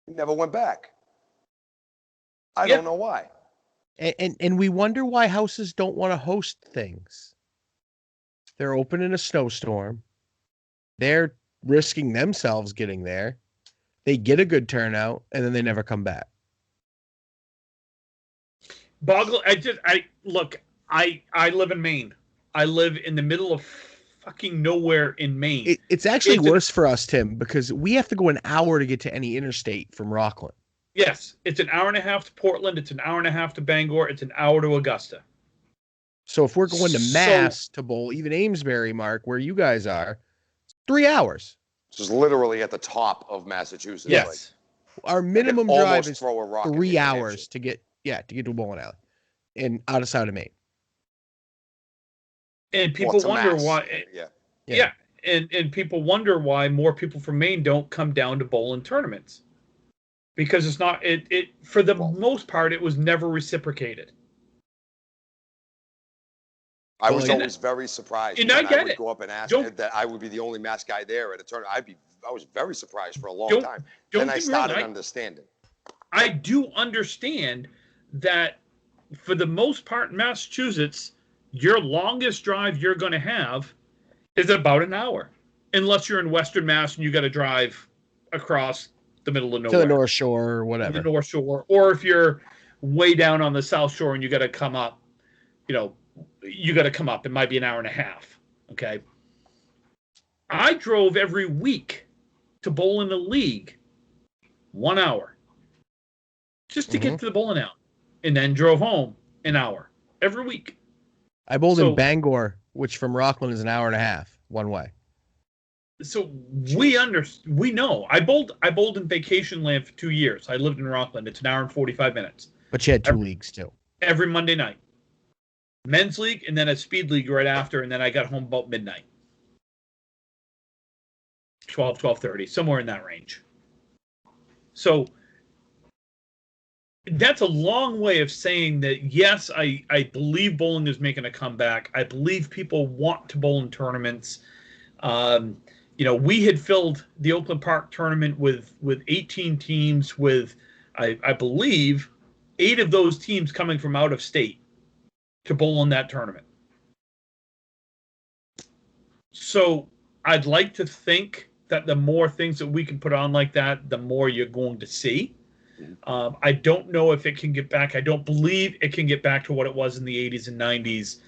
We never went back. I don't know why. And we wonder why houses don't want to host things. They're open in a snowstorm. They're risking themselves getting there. They get a good turnout, and then they never come back. Boggle, I live in Maine. I live in the middle of fucking nowhere in Maine. It's actually worse for us, Tim, because we have to go an hour to get to any interstate from Rockland. Yes, it's an hour and a half to Portland. It's an hour and a half to Bangor. It's an hour to Augusta. So if we're going to Mass to bowl, even Amesbury, Mark, where you guys are, 3 hours. This is literally at the top of Massachusetts. Yes. Our minimum drive is throw a rock 3 hours to get to a bowling alley and out of Maine. And Well, people to wonder mass. why. Yeah. Yeah. And people wonder why more people from Maine don't come down to bowling tournaments. Because it's not, it for the most part, it was never reciprocated. I Well, was like- always very surprised And I when get would it. go up and ask Don't- that I would be the only mass guy there at a tournament. I was very surprised for a long Don't- time. Don't Then I get me wrong, started understanding. I do understand that for the most part in Massachusetts, your longest drive you're going to have is about an hour, unless you're in Western Mass and you got to drive across the middle of To nowhere, the North Shore or the whatever. North Shore, or if you're way down on the South Shore and you got to come up, you got to come up. It might be an hour and a half. Okay. I drove every week to bowl in the league, 1 hour, just to get to the bowling alley, and then drove home an hour every week. I bowled So- in Bangor, which from Rockland is an hour and a half one way. So we know. I bowled in vacation land for 2 years. I lived in Rockland. It's an hour and 45 minutes But you had two leagues too. every Monday night. Men's league and then a speed league right after, and then I got home about midnight. 12:30, somewhere in that range. So that's a long way of saying that, yes, I believe bowling is making a comeback. I believe people want to bowl in tournaments. We had filled the Oakland Park tournament with 18 teams with, I believe, 8 of those teams coming from out of state to bowl in that tournament. So I'd like to think that the more things that we can put on like that, the more you're going to see. I don't know if it can get back. I don't believe it can get back to what it was in the 80s and 90s.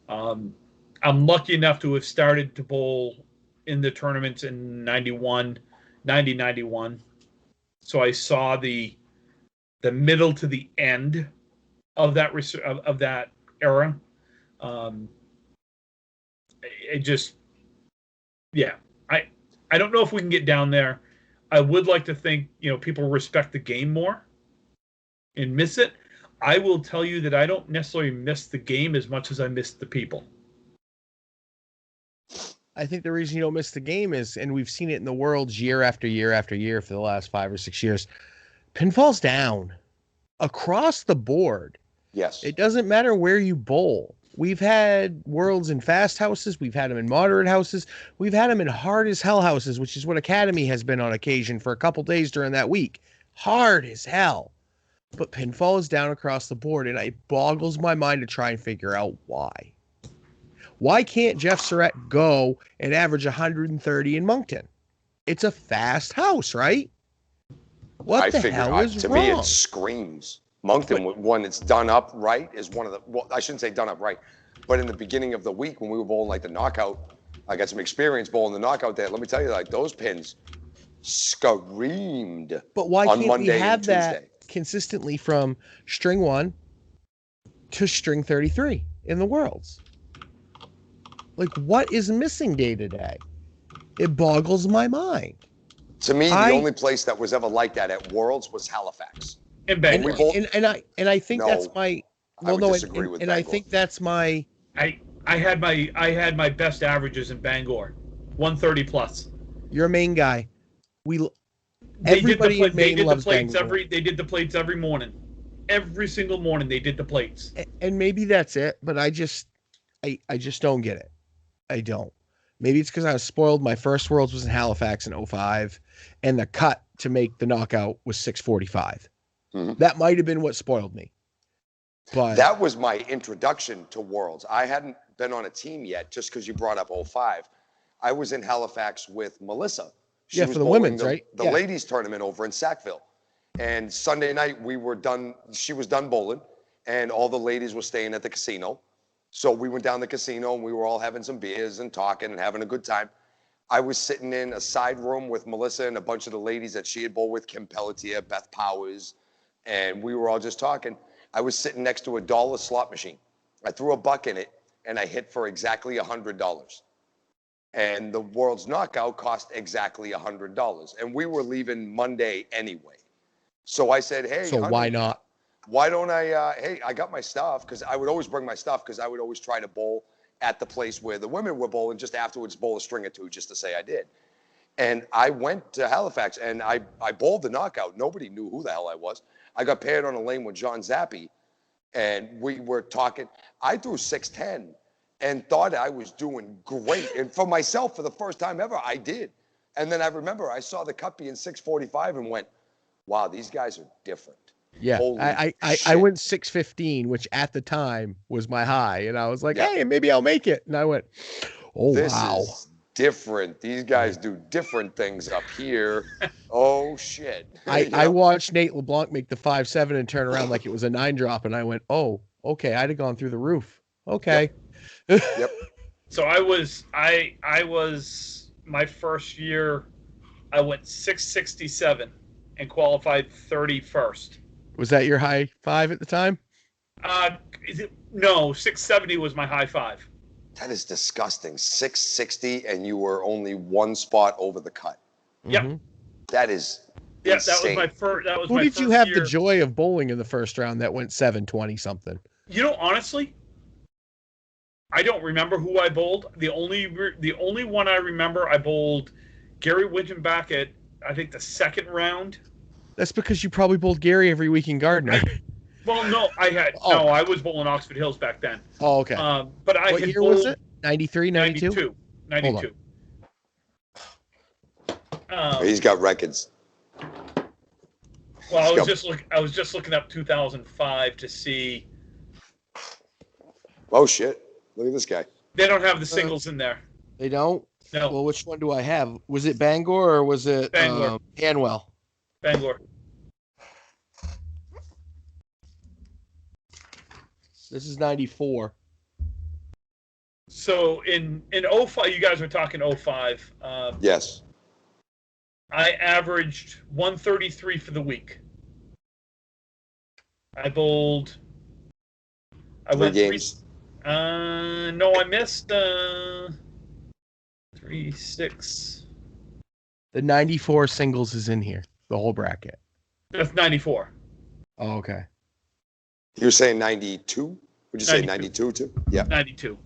I'm lucky enough to have started to bowl in the tournaments in 91. So I saw the middle to the end of that era. I don't know if we can get down there. I would like to think, people respect the game more and miss it. I will tell you that I don't necessarily miss the game as much as I miss the people. I think the reason you don't miss the game is, and we've seen it in the worlds year after year after year for the last 5 or 6 years, pinfall's down across the board. Yes. It doesn't matter where you bowl. We've had worlds in fast houses. We've had them in moderate houses. We've had them in hard as hell houses, which is what Academy has been on occasion for a couple days during that week. Hard as hell. But pinfall is down across the board, and it boggles my mind to try and figure out why. Why can't Jeff Surratt go and average 130 in Moncton? It's a fast house, right? What the hell is to wrong? me, it screams. Moncton, when it's done up right, is one of the, well, I shouldn't say done up right, but in the beginning of the week when we were bowling like the knockout, I got some experience bowling the knockout there. Let me tell you, like those pins screamed. But why on can't Monday we have and that Tuesday. consistently from string 1 to string 33 in the worlds? Like, what is missing day to day? It boggles my mind. To me, the only place that was ever like that at Worlds was Halifax. And And, Bangor. and I think that's No, my I would disagree with and I Bangor. think that's my I had my best averages in Bangor, 130 plus. you're a Maine guy. They Everybody in did Maine the loves plates Bangor. they did the plates every morning. Every single morning they did the plates. And maybe that's it, but I just don't get it. I don't. Maybe it's because I was spoiled. My first Worlds was in Halifax in 05, and the cut to make the knockout was 645. Mhm. That might have been what spoiled me. But That was my introduction to Worlds. I hadn't been on a team yet, just because you brought up 05. I was in Halifax with Melissa. She Yeah, was for the bowling women's, right? The Yeah. ladies tournament over in Sackville. And Sunday night we were done. She was done bowling, and all the ladies were staying at the casino. So we went down the casino and we were all having some beers and talking and having a good time. I was sitting in a side room with Melissa and a bunch of the ladies that she had bowled with, Kim Pelletier, Beth Powers, and we were all just talking. I was sitting next to a $1 slot machine. I threw a buck in it and I hit for exactly $100. And the World's Knockout cost exactly $100. And we were leaving Monday anyway. So I said, hey, so honey, why not? why don't I, hey, I got my stuff, because I would always bring my stuff because I would always try to bowl at the place where the women were bowling, just afterwards bowl a string or two just to say I did. And I went to Halifax and I bowled the knockout. Nobody knew who the hell I was. I got paired on a lane with John Zappi and we were talking. I threw 610 and thought I was doing great. And for myself, for the first time ever, I did. And then I remember I saw the cut being 645 and went, wow, these guys are different. Yeah, Holy I shit. went 615, which at the time was my high, and I was like, Yeah. hey, maybe I'll make it. And I went, oh, This wow. is different. These guys do different things up here. Oh, shit. I watched Nate LeBlanc make the 5-7 and turn around like it was a 9-drop, and I went, oh, okay, I'd have gone through the roof. Okay. Yep. So I was my first year, I went 667 and qualified 31st. Was that your high 5 at the time? No, 670 was my high 5. That is disgusting. 660 and you were only one spot over the cut. Yep. Mhm. That is Yeah, insane. that was my first. That was Who my did first you have year. the joy of bowling in the first round that went 720 something? You know, honestly, I don't remember who I bowled. The only one I remember, I bowled Gary Winton back at I think the second round. That's because you probably bowled Gary every week in Gardner. Well, no, I was bowling Oxford Hills back then. Oh, okay. But I What had year bowled was it? 93, 92? 92. He's got records. Well, I was just looking up 2005 to see. Oh, shit. Look at this guy. They don't have the singles in there. They don't? No, Well, which one do I have? Was it Bangor or was it Bangor. Hanwell? Bangor. This is 94. So in 05, you guys were talking 05. Yes. I averaged 133 for the week. I bowled. I Three went games. No, I missed 3, 6. The 94 singles is in here, the whole bracket. That's 94. Oh, okay. You were saying 92? Would you say 92. 92 too? Yeah. 92.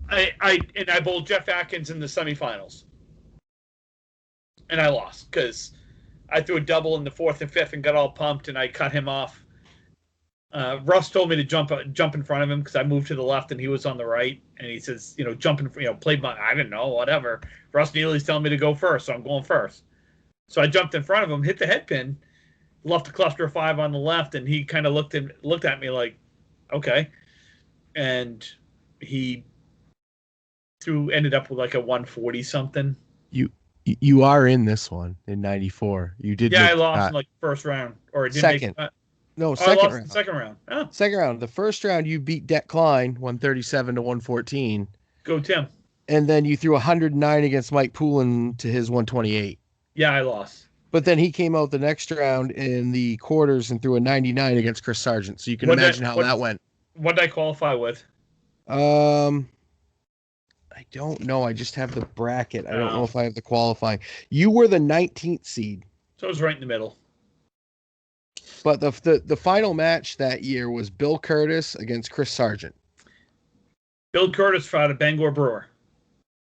I bowled Jeff Atkins in the semifinals, and I lost because I threw a double in the 4th and 5th and got all pumped, and I cut him off. Russ told me to jump in front of him because I moved to the left and he was on the right, and he says, jump in, play my. I didn't know, whatever. Russ Neely's telling me to go first, so I'm going first. So I jumped in front of him, hit the head pin, left a cluster of 5 on the left, and he kind of looked at me like, okay, and he ended up with like a 140 something. You are in this one in 94. You did. Yeah, make I lost the in like first round, or it didn't second. make. No, I second lost round. the second round. Oh, Second round. The first round you beat Det Klein 137 to 114, go Tim. and then you threw 109 against Mike Poulin to his 128. Yeah, I lost. But then he came out the next round in the quarters and threw a 99 against Chris Sargent. So you can What did imagine how that went. What did I qualify with? I don't know. I just have the bracket. I don't know Oh. if I have the qualifying. You were the 19th seed, So it was right in the middle. but the final match that year was Bill Curtis against Chris Sargent. Bill Curtis out of Bangor Brewer.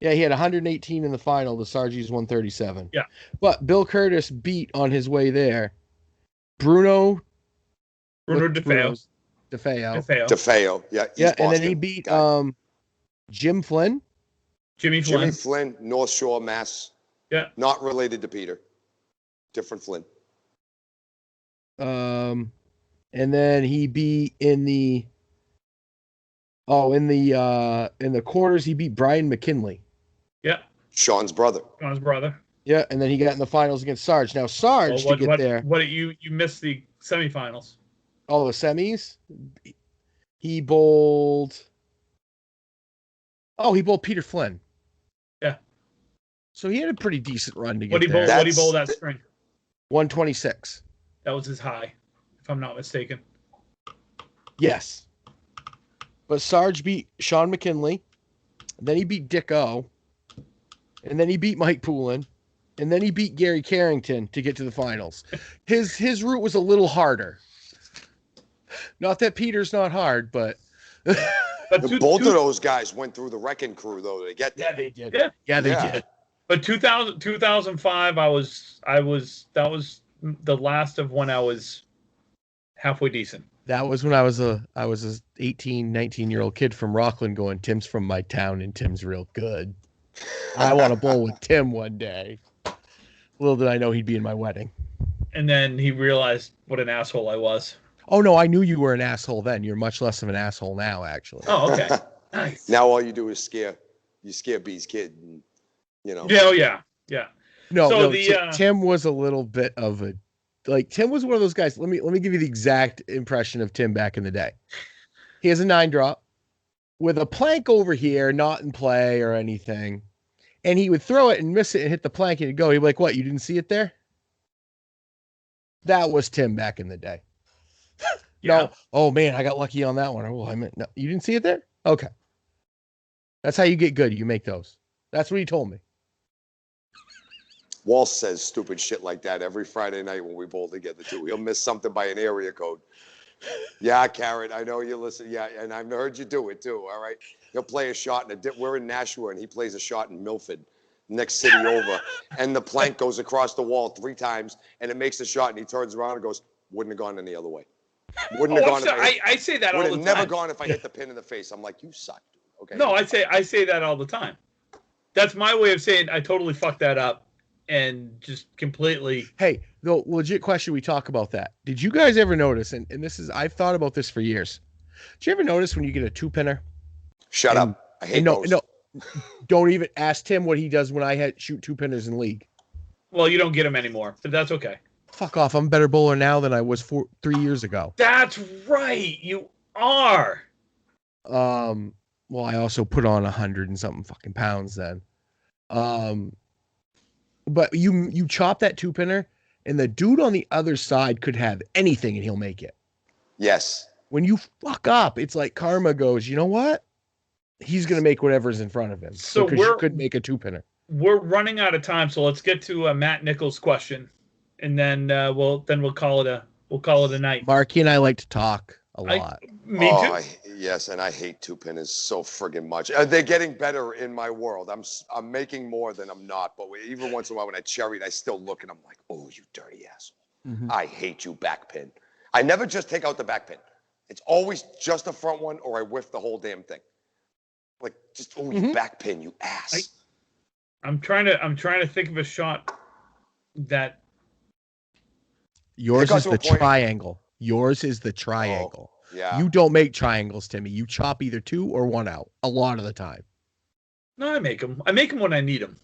Yeah, he had 118 in the final. The Sargi's 137. Yeah. But Bill Curtis beat on his way there Bruno Bruno what's DeFeo. Bruno's? DeFeo. DeFeo. DeFeo. Yeah. East Yeah, and then Boston he beat guy. Jim Flynn. Jimmy Flynn. Jimmy Flynn, North Shore, Mass. Yeah. Not related to Peter. Different Flynn. And then he beat in the quarters he beat Brian McKinley. Yeah, Sean's brother. John's brother. Yeah, and then he got in the finals against Sarge. Now Sarge to get there. What you missed the semifinals? Oh, the semis. He bowled. Oh, he bowled Peter Flynn. Yeah. So he had a pretty decent run to get What he there. bowled? What he bowled that spring? 126. That was his high, if I'm not mistaken. Yes. But Sarge beat Sean McKinley. Then he beat Dick O. And then he beat Mike Poulin. And then he beat Gary Carrington to get to the finals. His route was a little harder. Not that Peter's not hard, but But Both of those guys went through the wrecking crew though to get there. Yeah, they did. Yeah. Yeah, they Yeah. did. But 2005, that was the last of when I was halfway decent. That was when I was a 18, 19-year-old kid from Rockland going, Tim's from my town and Tim's real good. I want to bowl with Tim one day. Little did I know he'd be in my wedding. And then he realized what an asshole I was. Oh no, I knew you were an asshole then. You're much less of an asshole now, actually. Oh, okay. Nice. Now all you do is scare B's kid, and, you know. Yeah, oh, yeah. No, So no. the, Tim was a little bit of a Tim was one of those guys. Let me give you the exact impression of Tim back in the day. He has a 9-drop with a plank over here, not in play or anything, and he would throw it and miss it and hit the plank and it'd go. He'd be like, "What? You didn't see it there?" That was Tim back in the day. Yeah. No, oh man, I got lucky on that one. Oh, I meant no, you didn't see it there. Okay, that's how you get good. You make those. That's what he told me. Walsh says stupid shit like that every Friday night when we bowl together too. He'll miss something by an area code. Yeah, Carrot, I know you listen. Yeah, and I've heard you do it too. All right, he'll play a shot we're in Nashua and he plays a shot in Milford, next city over, and the plank goes across the wall 3 times and it makes a shot and he turns around and goes, "Wouldn't have gone any other way. Wouldn't have Oh, gone if I say that all would the have time. never gone if I hit the pin in the face." I'm like, "You suck, dude." Okay. No, I say that all the time. That's my way of saying I totally fucked that up and just completely. Hey, the legit question, we talk about that. Did you guys ever notice, and this is, I've thought about this for years. Did you ever notice when you get a 2-pinner? Shut And- up. I hate No, those. no, don't even ask Tim what he does when I shoot 2-pinners in league. Well, you don't get them anymore, but that's okay. Fuck off. I'm a better bowler now than I was 3 years ago. That's right. You are. Well, I also put on 100 and something fucking pounds then. But you chop that 2-pinner and the dude on the other side could have anything and he'll make it. Yes. When you fuck up, it's like karma goes, you know what? He's going to make whatever's in front of him. So because you could make a 2-pinner. We're running out of time, so let's get to Matt Nichols' question, and then we'll call it a night. Marky and I like to talk a lot. Me too. Yes, and I hate 2-pinners so friggin' much. They're getting better in my world. I'm making more than I'm not, but even once in a while when I cherry, I still look and I'm like, "Oh, you dirty asshole. Mhm. I hate you, back pin." I never just take out the back pin. It's always just the front one or I whiff the whole damn thing. Like, just, "Oh, you back pin, you ass." I'm trying to think of a shot that Yours got is to the a point- triangle. Yours is the triangle. Yeah. You don't make triangles, Timmy. You chop either 2 or 1 out a lot of the time. no, I make them. I make them when I need them.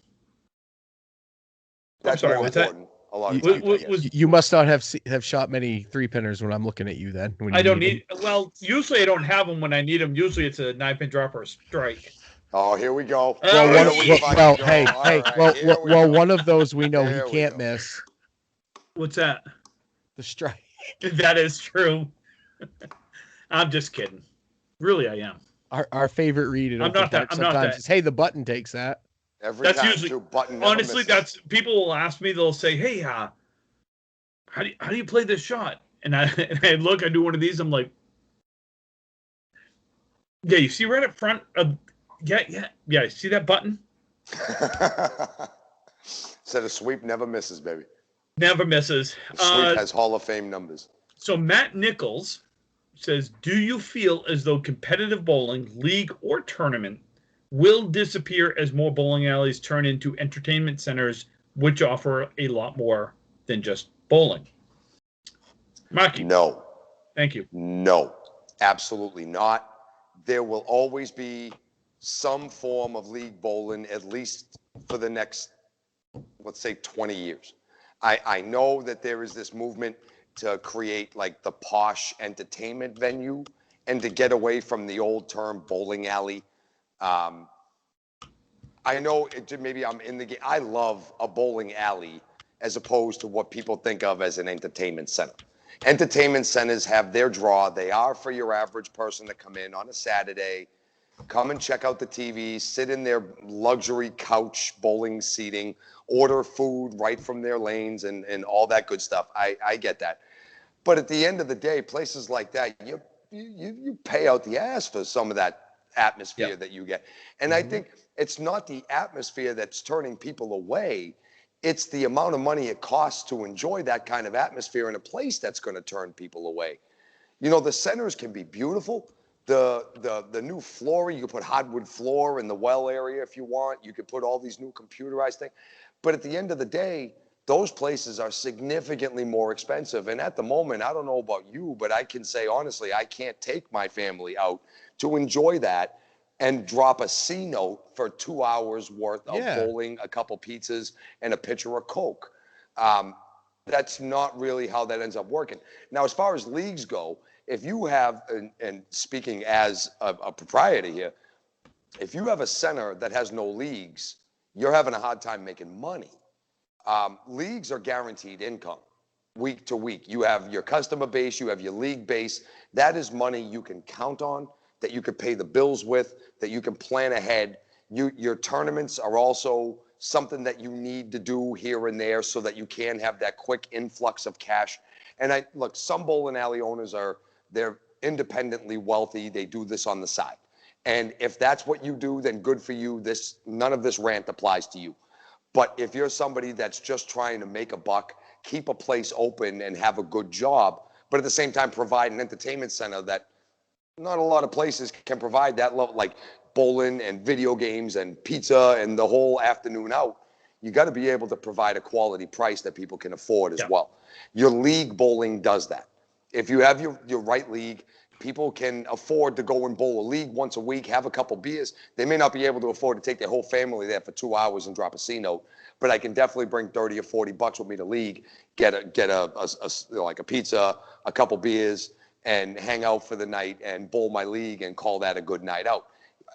That's sorry, more what's that? important. A lot of Was- times, I was- guess. was- You must not have shot many 3-pinners when I'm looking at you then. When I you don't need need. Well, usually I don't have them when I need them. Usually it's a 9-pin drop or a strike. Oh, here we go. Well, them. one- Here we well, fucking go. Hey, All hey, right, here we go. one of those we know Here he we can't go. miss. What's that? The strike. That is true. I'm just kidding. Really, I am. Our favorite read at I'm Open not that- Park I'm not sometimes that. is, hey, the button takes that. Every That's time usually- too, button never Honestly, misses. that's people will ask me. They'll say, "Hey, how do you play this shot?" And I look. I do one of these. I'm like, "Yeah, you see right up front of yeah. You see that button? Said a sweep never misses, baby. Never misses." A sweep has Hall of Fame numbers. So Matt Nichols says, "Do you feel as though competitive bowling, league or tournament, will disappear as more bowling alleys turn into entertainment centers, which offer a lot more than just bowling?" Marky, No, thank you. no, absolutely not. There will always be some form of league bowling, at least for the next, let's say, 20 years. I know that there is this movement to create like the posh entertainment venue and to get away from the old term bowling alley. I know maybe I'm in the game. I love a bowling alley as opposed to what people think of as an entertainment center. Entertainment centers have their draw. They are for your average person to come in on a Saturday, come and check out the TV, sit in their luxury couch bowling seating, order food right from their lanes and all that good stuff. I get that. But at the end of the day, places like that, you pay out the ass for some of that atmosphere Yep. that you get. And I Mhm. think it's not the atmosphere that's turning people away. It's the amount of money it costs to enjoy that kind of atmosphere in a place that's going to turn people away. You know, the centers can be beautiful. The new flooring, you can put hardwood floor in the well area if you want. You could put all these new computerized things. But at the end of the day, those places are significantly more expensive. And at the moment, I don't know about you, but I can say honestly, I can't take my family out to enjoy that and drop a C note for 2 hours worth of Yeah. bowling, a couple pizzas, and a pitcher of Coke. Um, that's not really how that ends up working. Now, as far as leagues go, if you have, and speaking as a proprietor here, if you have a center that has no leagues, you're having a hard time making money. Leagues are guaranteed income week to week. You have your customer base, you have your league base. That is money you can count on, that you can pay the bills with, that you can plan ahead. Your tournaments are also something that you need to do here and there so that you can have that quick influx of cash. And I look, some bowling alley owners they're independently wealthy. They do this on the side. And if that's what you do, then good for you. None of this rant applies to you. But if you're somebody that's just trying to make a buck, keep a place open and have a good job, but at the same time provide an entertainment center that not a lot of places can provide that level, like bowling and video games and pizza and the whole afternoon out. You got to be able to provide a quality price that people can afford as Yep. well. Your league bowling does that. If you have your right league, people can afford to go and bowl a league once a week, have a couple beers. They may not be able to afford to take their whole family there for 2 hours and drop a C note, but I can definitely bring 30 or 40 bucks with me to league, get like a pizza, a couple beers, and hang out for the night and bowl my league and call that a good night out.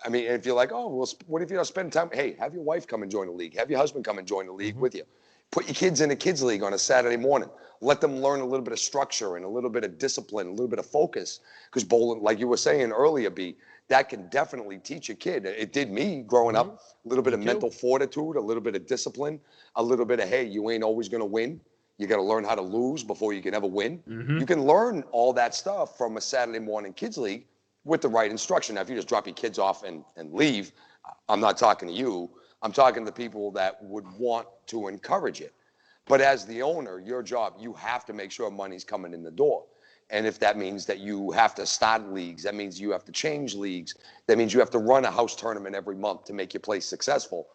I mean, if you're like, oh, well, what if you don't spend time? Hey, have your wife come and join the league. Have your husband come and join the league with you. Put your kids in a kids league on a Saturday morning. Let them learn a little bit of structure and a little bit of discipline, a little bit of focus. Because bowling, like you were saying earlier, B, that can definitely teach a kid. It did me growing up. A little bit of mental fortitude, a little bit of discipline, a little bit of, hey, you ain't always going to win. You got to learn how to lose before you can ever win. Mhm. You can learn all that stuff from a Saturday morning kids league with the right instruction. Now, if you just drop your kids off and leave, I'm not talking to you. I'm talking to the people that would want to encourage it. But as the owner, your job, you have to make sure money's coming in the door. And if that means that you have to start leagues, that means you have to change leagues, that means you have to run a house tournament every month to make your place successful,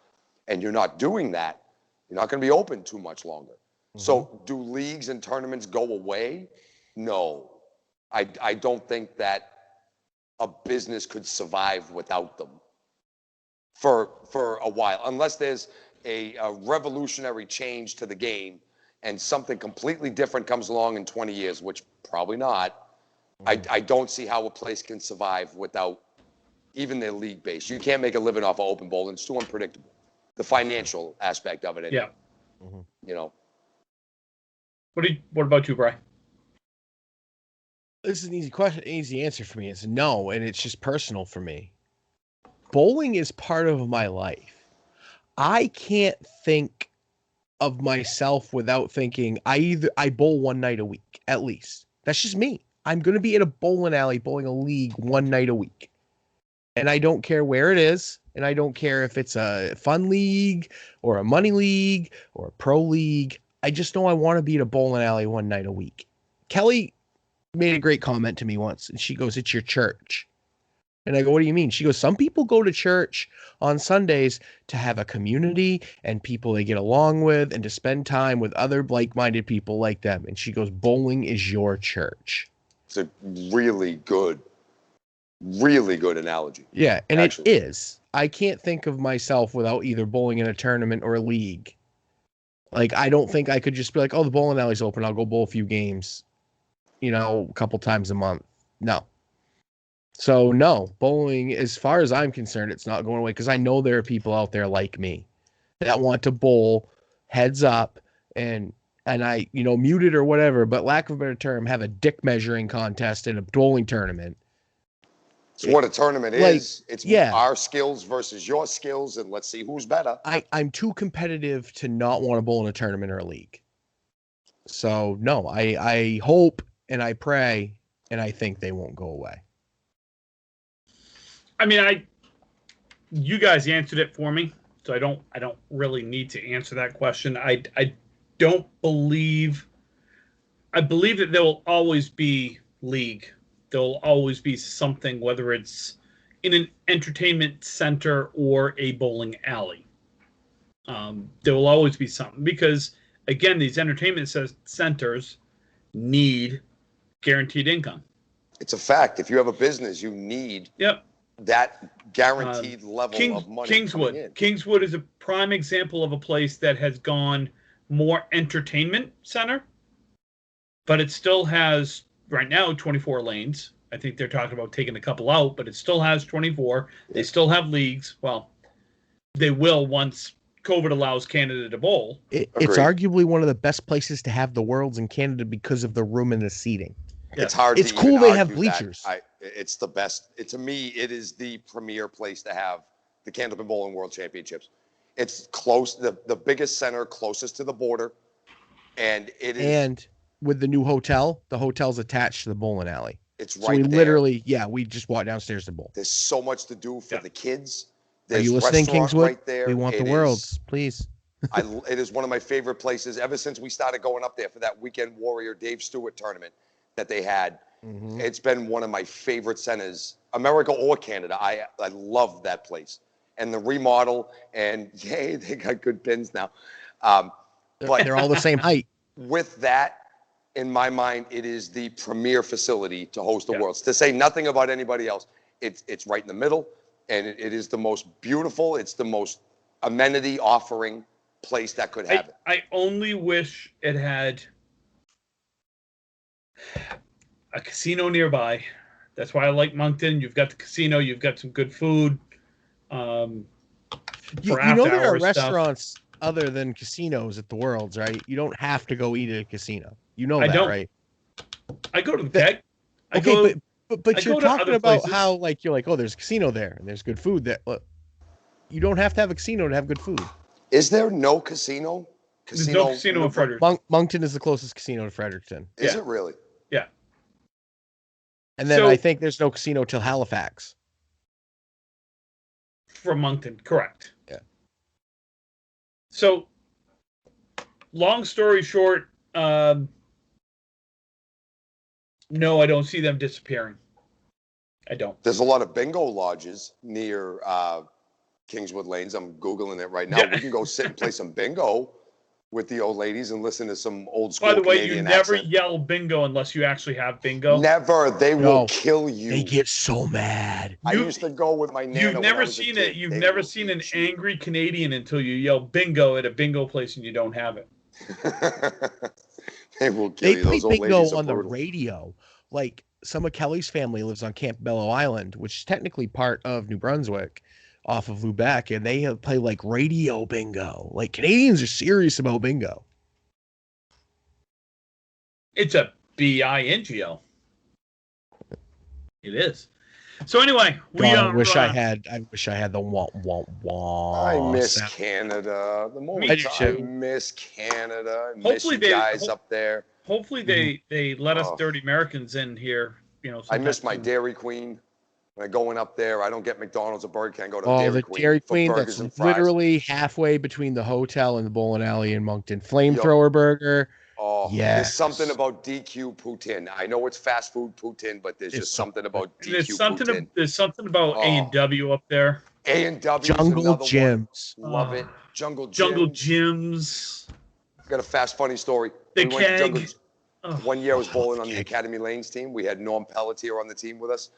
and you're not doing that, you're not going to be open too much longer. So do leagues and tournaments go away? No. I don't think that a business could survive without them for a while, unless there's a revolutionary change to the game and something completely different comes along in 20 years, which probably not. I don't see how a place can survive without even their league base. You can't make a living off of open bowling. It's too unpredictable. The financial aspect of it, Yeah. you know. What about you, Bry? This is an easy question, easy answer for me. It's no, and it's just personal for me. Bowling is part of my life. I can't think of myself without thinking I bowl one night a week at least. That's just me. I'm going to be at a bowling alley bowling a league one night a week. And I don't care where it is, and I don't care if it's a fun league or a money league or a pro league. I just know I want to be at a bowling alley one night a week. Kelly made a great comment to me once, and she goes, "It's your church." And I go, "What do you mean?" She goes, "Some people go to church on Sundays to have a community and people they get along with and to spend time with other like-minded people like them." And she goes, "Bowling is your church." It's a really good analogy. Yeah, and Actually. it is. I can't think of myself without either bowling in a tournament or a league. Like, I don't think I could just be like, "Oh, the bowling alley's open. I'll go bowl a few games, a couple times a month." No. So, no, bowling, as far as I'm concerned, it's not going away because I know there are people out there like me that want to bowl heads up and I, mute it or whatever, but lack of a better term, have a dick measuring contest in a bowling tournament. It's what a tournament Like, is. It's yeah. our skills versus your skills, and let's see who's better. I'm too competitive to not want to bowl in a tournament or a league. So, no, I hope and I pray and I think they won't go away. I mean, you guys answered it for me, so I don't really need to answer that question. I don't believe. I believe that there will always be league. There will always be something, whether it's in an entertainment center or a bowling alley. There will always be something because, again, these entertainment centers need guaranteed income. It's a fact. If you have a business, you need that guaranteed level of money. Kingswood is a prime example of a place that has gone more entertainment center, but it still has right now 24 lanes. I think they're talking about taking a couple out, but it still has 24. They still have leagues. Well, they will once COVID allows Canada to bowl. It's arguably one of the best places to have the Worlds in Canada because of the room and the seating. It's hard. It's cool they have bleachers. It's the best. To me, it is the premier place to have the Canada Bowling World Championships. It's close, the biggest center closest to the border, and it is. And with the new hotel, the hotel's attached to the bowling alley. It's right. So we there. literally, we just walk downstairs to bowl. There's so much to do for the kids. Are you listening, Kingswood? Right there. We want the Worlds, please. It is one of my favorite places ever since we started going up there for that Weekend Warrior Dave Stewart tournament that they had. Mm-hmm. It's been one of my favorite centers, America or Canada. I love that place. And the remodel, and they got good pins now. But they're all the same height. With that, in my mind, it is the premier facility to host the Worlds. To say nothing about anybody else, it's right in the middle, and it is the most beautiful. It's the most amenity offering place that could have it. I only wish it had a casino nearby. That's why I like Moncton. You've got the casino. You've got some good food. You know there are restaurants other than casinos at the Worlds, right? You don't have to go eat at a casino. You know that, right? I go to the Keg. But you're talking about how you're like, oh, there's a casino there and there's good food there. Look, you don't have to have a casino to have good food. Is there no casino? There's no casino in Fredericton. Moncton is the closest casino to Fredericton. Is it really? Yeah. And then I think there's no casino till Halifax. From Moncton, correct. Yeah. So, long story short, no, I don't see them disappearing. I don't. There's a lot of bingo lodges near Kingswood Lanes. I'm Googling it right now. We can go sit and play some bingo with the old ladies and listen to some old school By the way, Canadian you never accent. yell bingo unless you actually have bingo. Never. They will kill you. They get so mad. I used to go with my nana. You've never seen it. You've never seen an angry Canadian until you yell bingo at a bingo place and you don't have it. They will kill you. They Those play old bingo ladies are on the brutal. radio. Like some of Kelly's family lives on Campbello Island, which is technically part of New Brunswick, off of Lubec, and they play like radio bingo. Like Canadians are serious about bingo. It's a bingo. It is. So anyway, I wish I had the wah wah wah. I miss Canada. The moment I miss Canada. I miss you guys up there. Hopefully they let us dirty Americans in here. I miss my Dairy Queen. When I going up there, I don't get McDonald's or Burger King. I go to the Dairy Queen that's literally halfway between the hotel and the bowling alley in Moncton. Flamethrower burger. Oh, yes. There's something about DQ poutine. I know it's fast food poutine, but there's just something about DQ poutine. There's something about A&W up there. A&W. Jungle Gyms. Love it. Jungle Gyms. Got a fast, funny story. The Keg. One year I was bowling on the Academy Lanes team. We had Norm Pelletier on the team with us.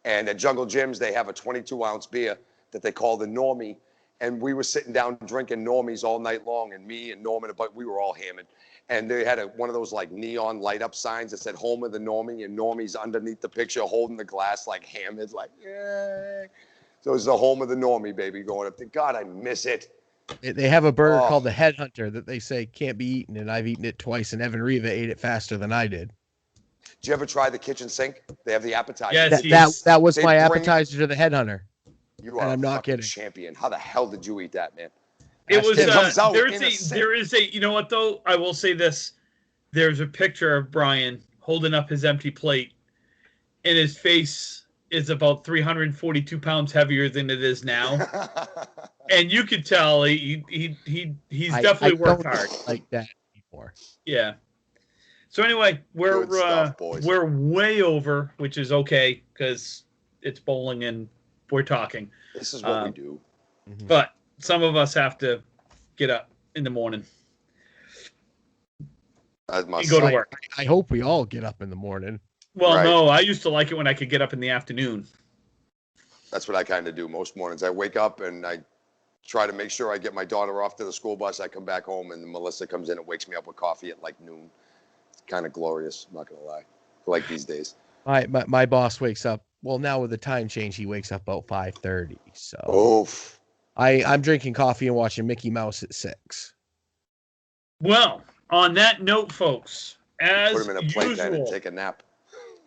And at Jungle Gyms, they have a 22-ounce beer that they call the Normie. And we were sitting down drinking Normies all night long. And me and Norman, we were all hammered. And they had one of those like neon light up signs that said home of the Normie, and Normie's underneath the picture holding the glass like hammered, like, yeah. So it's the home of the Normie, baby, going up there. God, I miss it. They have a burger called the Headhunter that they say can't be eaten, and I've eaten it twice, and Evan Riva ate it faster than I did. Did you ever try the kitchen sink? They have the appetizer. Yes, that was my appetizer to the Headhunter. You are I'm not kidding. Champion. How the hell did you eat that, man? It was there is a you know what though, I will say this, there's a picture of Brian holding up his empty plate and his face is about 342 pounds heavier than it is now, and you could tell he's definitely worked don't hard. like that anymore. Yeah. So anyway, Good stuff, boys. we're way over, which is okay because it's bowling and we're talking. This is what we do. Mhm. But some of us have to get up in the morning That's my and go to son. work. I hope we all get up in the morning. Well, Right. no, I used to like it when I could get up in the afternoon. That's what I kind of do most mornings. I wake up and I try to make sure I get my daughter off to the school bus. I come back home and Melissa comes in and wakes me up with coffee at like noon. It's kind of glorious. I'm not going to lie. I like these days. My boss wakes up. Well, now with the time change, he wakes up about 5:30. So Oof. I'm drinking coffee and watching Mickey Mouse at 6. Well, on that note, folks, as Put him in a playpen and usual, take a nap.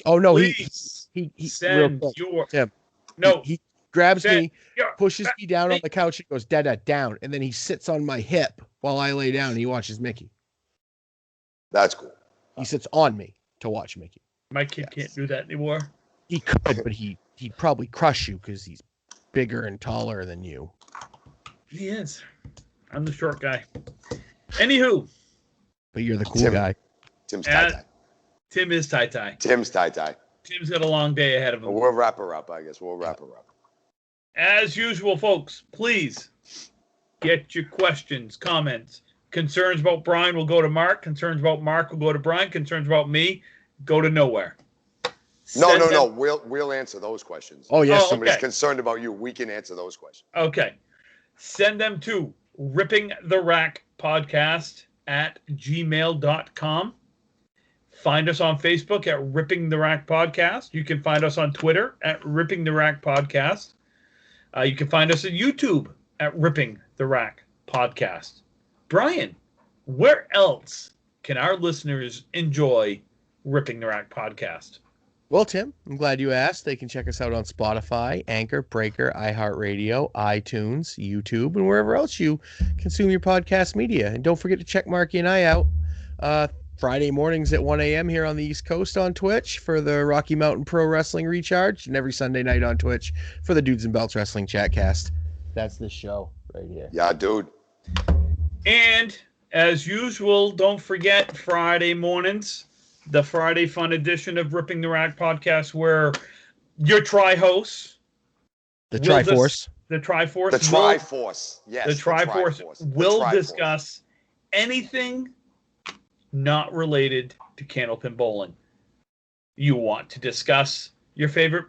Oh no, please he real send quick, your Tim, no. he grabs send me, your- pushes me down on me- the couch and goes, Dada, down. And then he sits on my hip while I lay down and he watches Mickey. That's cool. He sits on me to watch Mickey. My kid can't do that anymore. He could, but he'd probably crush you because he's bigger and taller than you. He is. I'm the short guy. Anywho, But you're the cool Tim. guy. Tim's And- tie-tie. Tim is tie-tie. Tim's tie-tie. Tim's got a long day ahead of But him. we'll wrap her up, I guess. We'll wrap her up. As usual, folks, please get your questions, comments, concerns about Brian will go to Mark. Concerns about Mark will go to Brian. Concerns about me go to nowhere. No. Send them- We'll answer those questions. Oh, yes. Oh, If somebody's okay. concerned about you, we can answer those questions. Okay. Send them to rippingtherackpodcast@gmail.com. Find us on Facebook at Ripping the Rack Podcast. You can find us on Twitter at Ripping the Rack Podcast. You can find us on YouTube at Ripping the Rack Podcast. Brian, where else can our listeners enjoy Ripping the Rack Podcast? Well, Tim, I'm glad you asked. They can check us out on Spotify, Anchor, Breaker, iHeartRadio, iTunes, YouTube, and wherever else you consume your podcast media. And don't forget to check Marky and I out Friday mornings at 1 a.m. here on the East Coast on Twitch for the Rocky Mountain Pro Wrestling Recharge, and every Sunday night on Twitch for the Dudes and Belts Wrestling Chatcast. That's the show right here. Yeah, dude. And as usual, don't forget Friday mornings, the Friday Fun edition of Ripping the Rack Podcast, where your tri-hosts, The Will this- Triforce. the Triforce, The will- Triforce. Yes. the Triforce The will Triforce. discuss anything not related to Candlepin Bowling. You want to discuss your favorite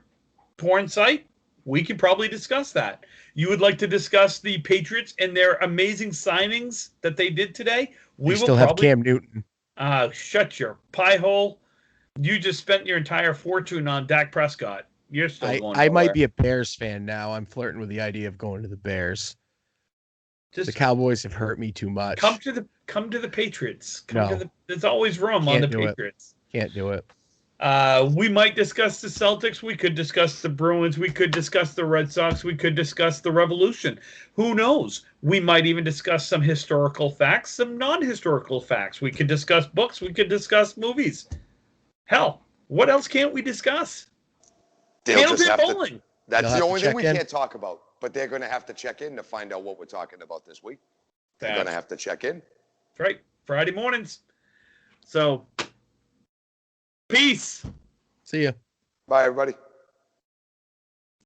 porn site? We could probably discuss that. You would like to discuss the Patriots and their amazing signings that they did today? We still have Cam Newton. Shut your pie hole. You just spent your entire fortune on Dak Prescott. You're still going I might nowhere. be a Bears fan now. I'm flirting with the idea of going to the Bears. Just The Cowboys have hurt me too much. come to the Patriots. No. There's always room on Can't the do it. Patriots. Can't do it. We might discuss the Celtics. We could discuss the Bruins. We could discuss the Red Sox. We could discuss the Revolution. Who knows? We might even discuss some historical facts, some non-historical facts. We could discuss books. We could discuss movies. Hell, what else can't we discuss? They'll just Candlepin have to, Bowling. that's They'll the have to only thing check we in. can't talk about. But they're going to have to check in to find out what we're talking about this week. They're going to have to check in. That's right. Friday mornings. So, peace. See ya. Bye, everybody.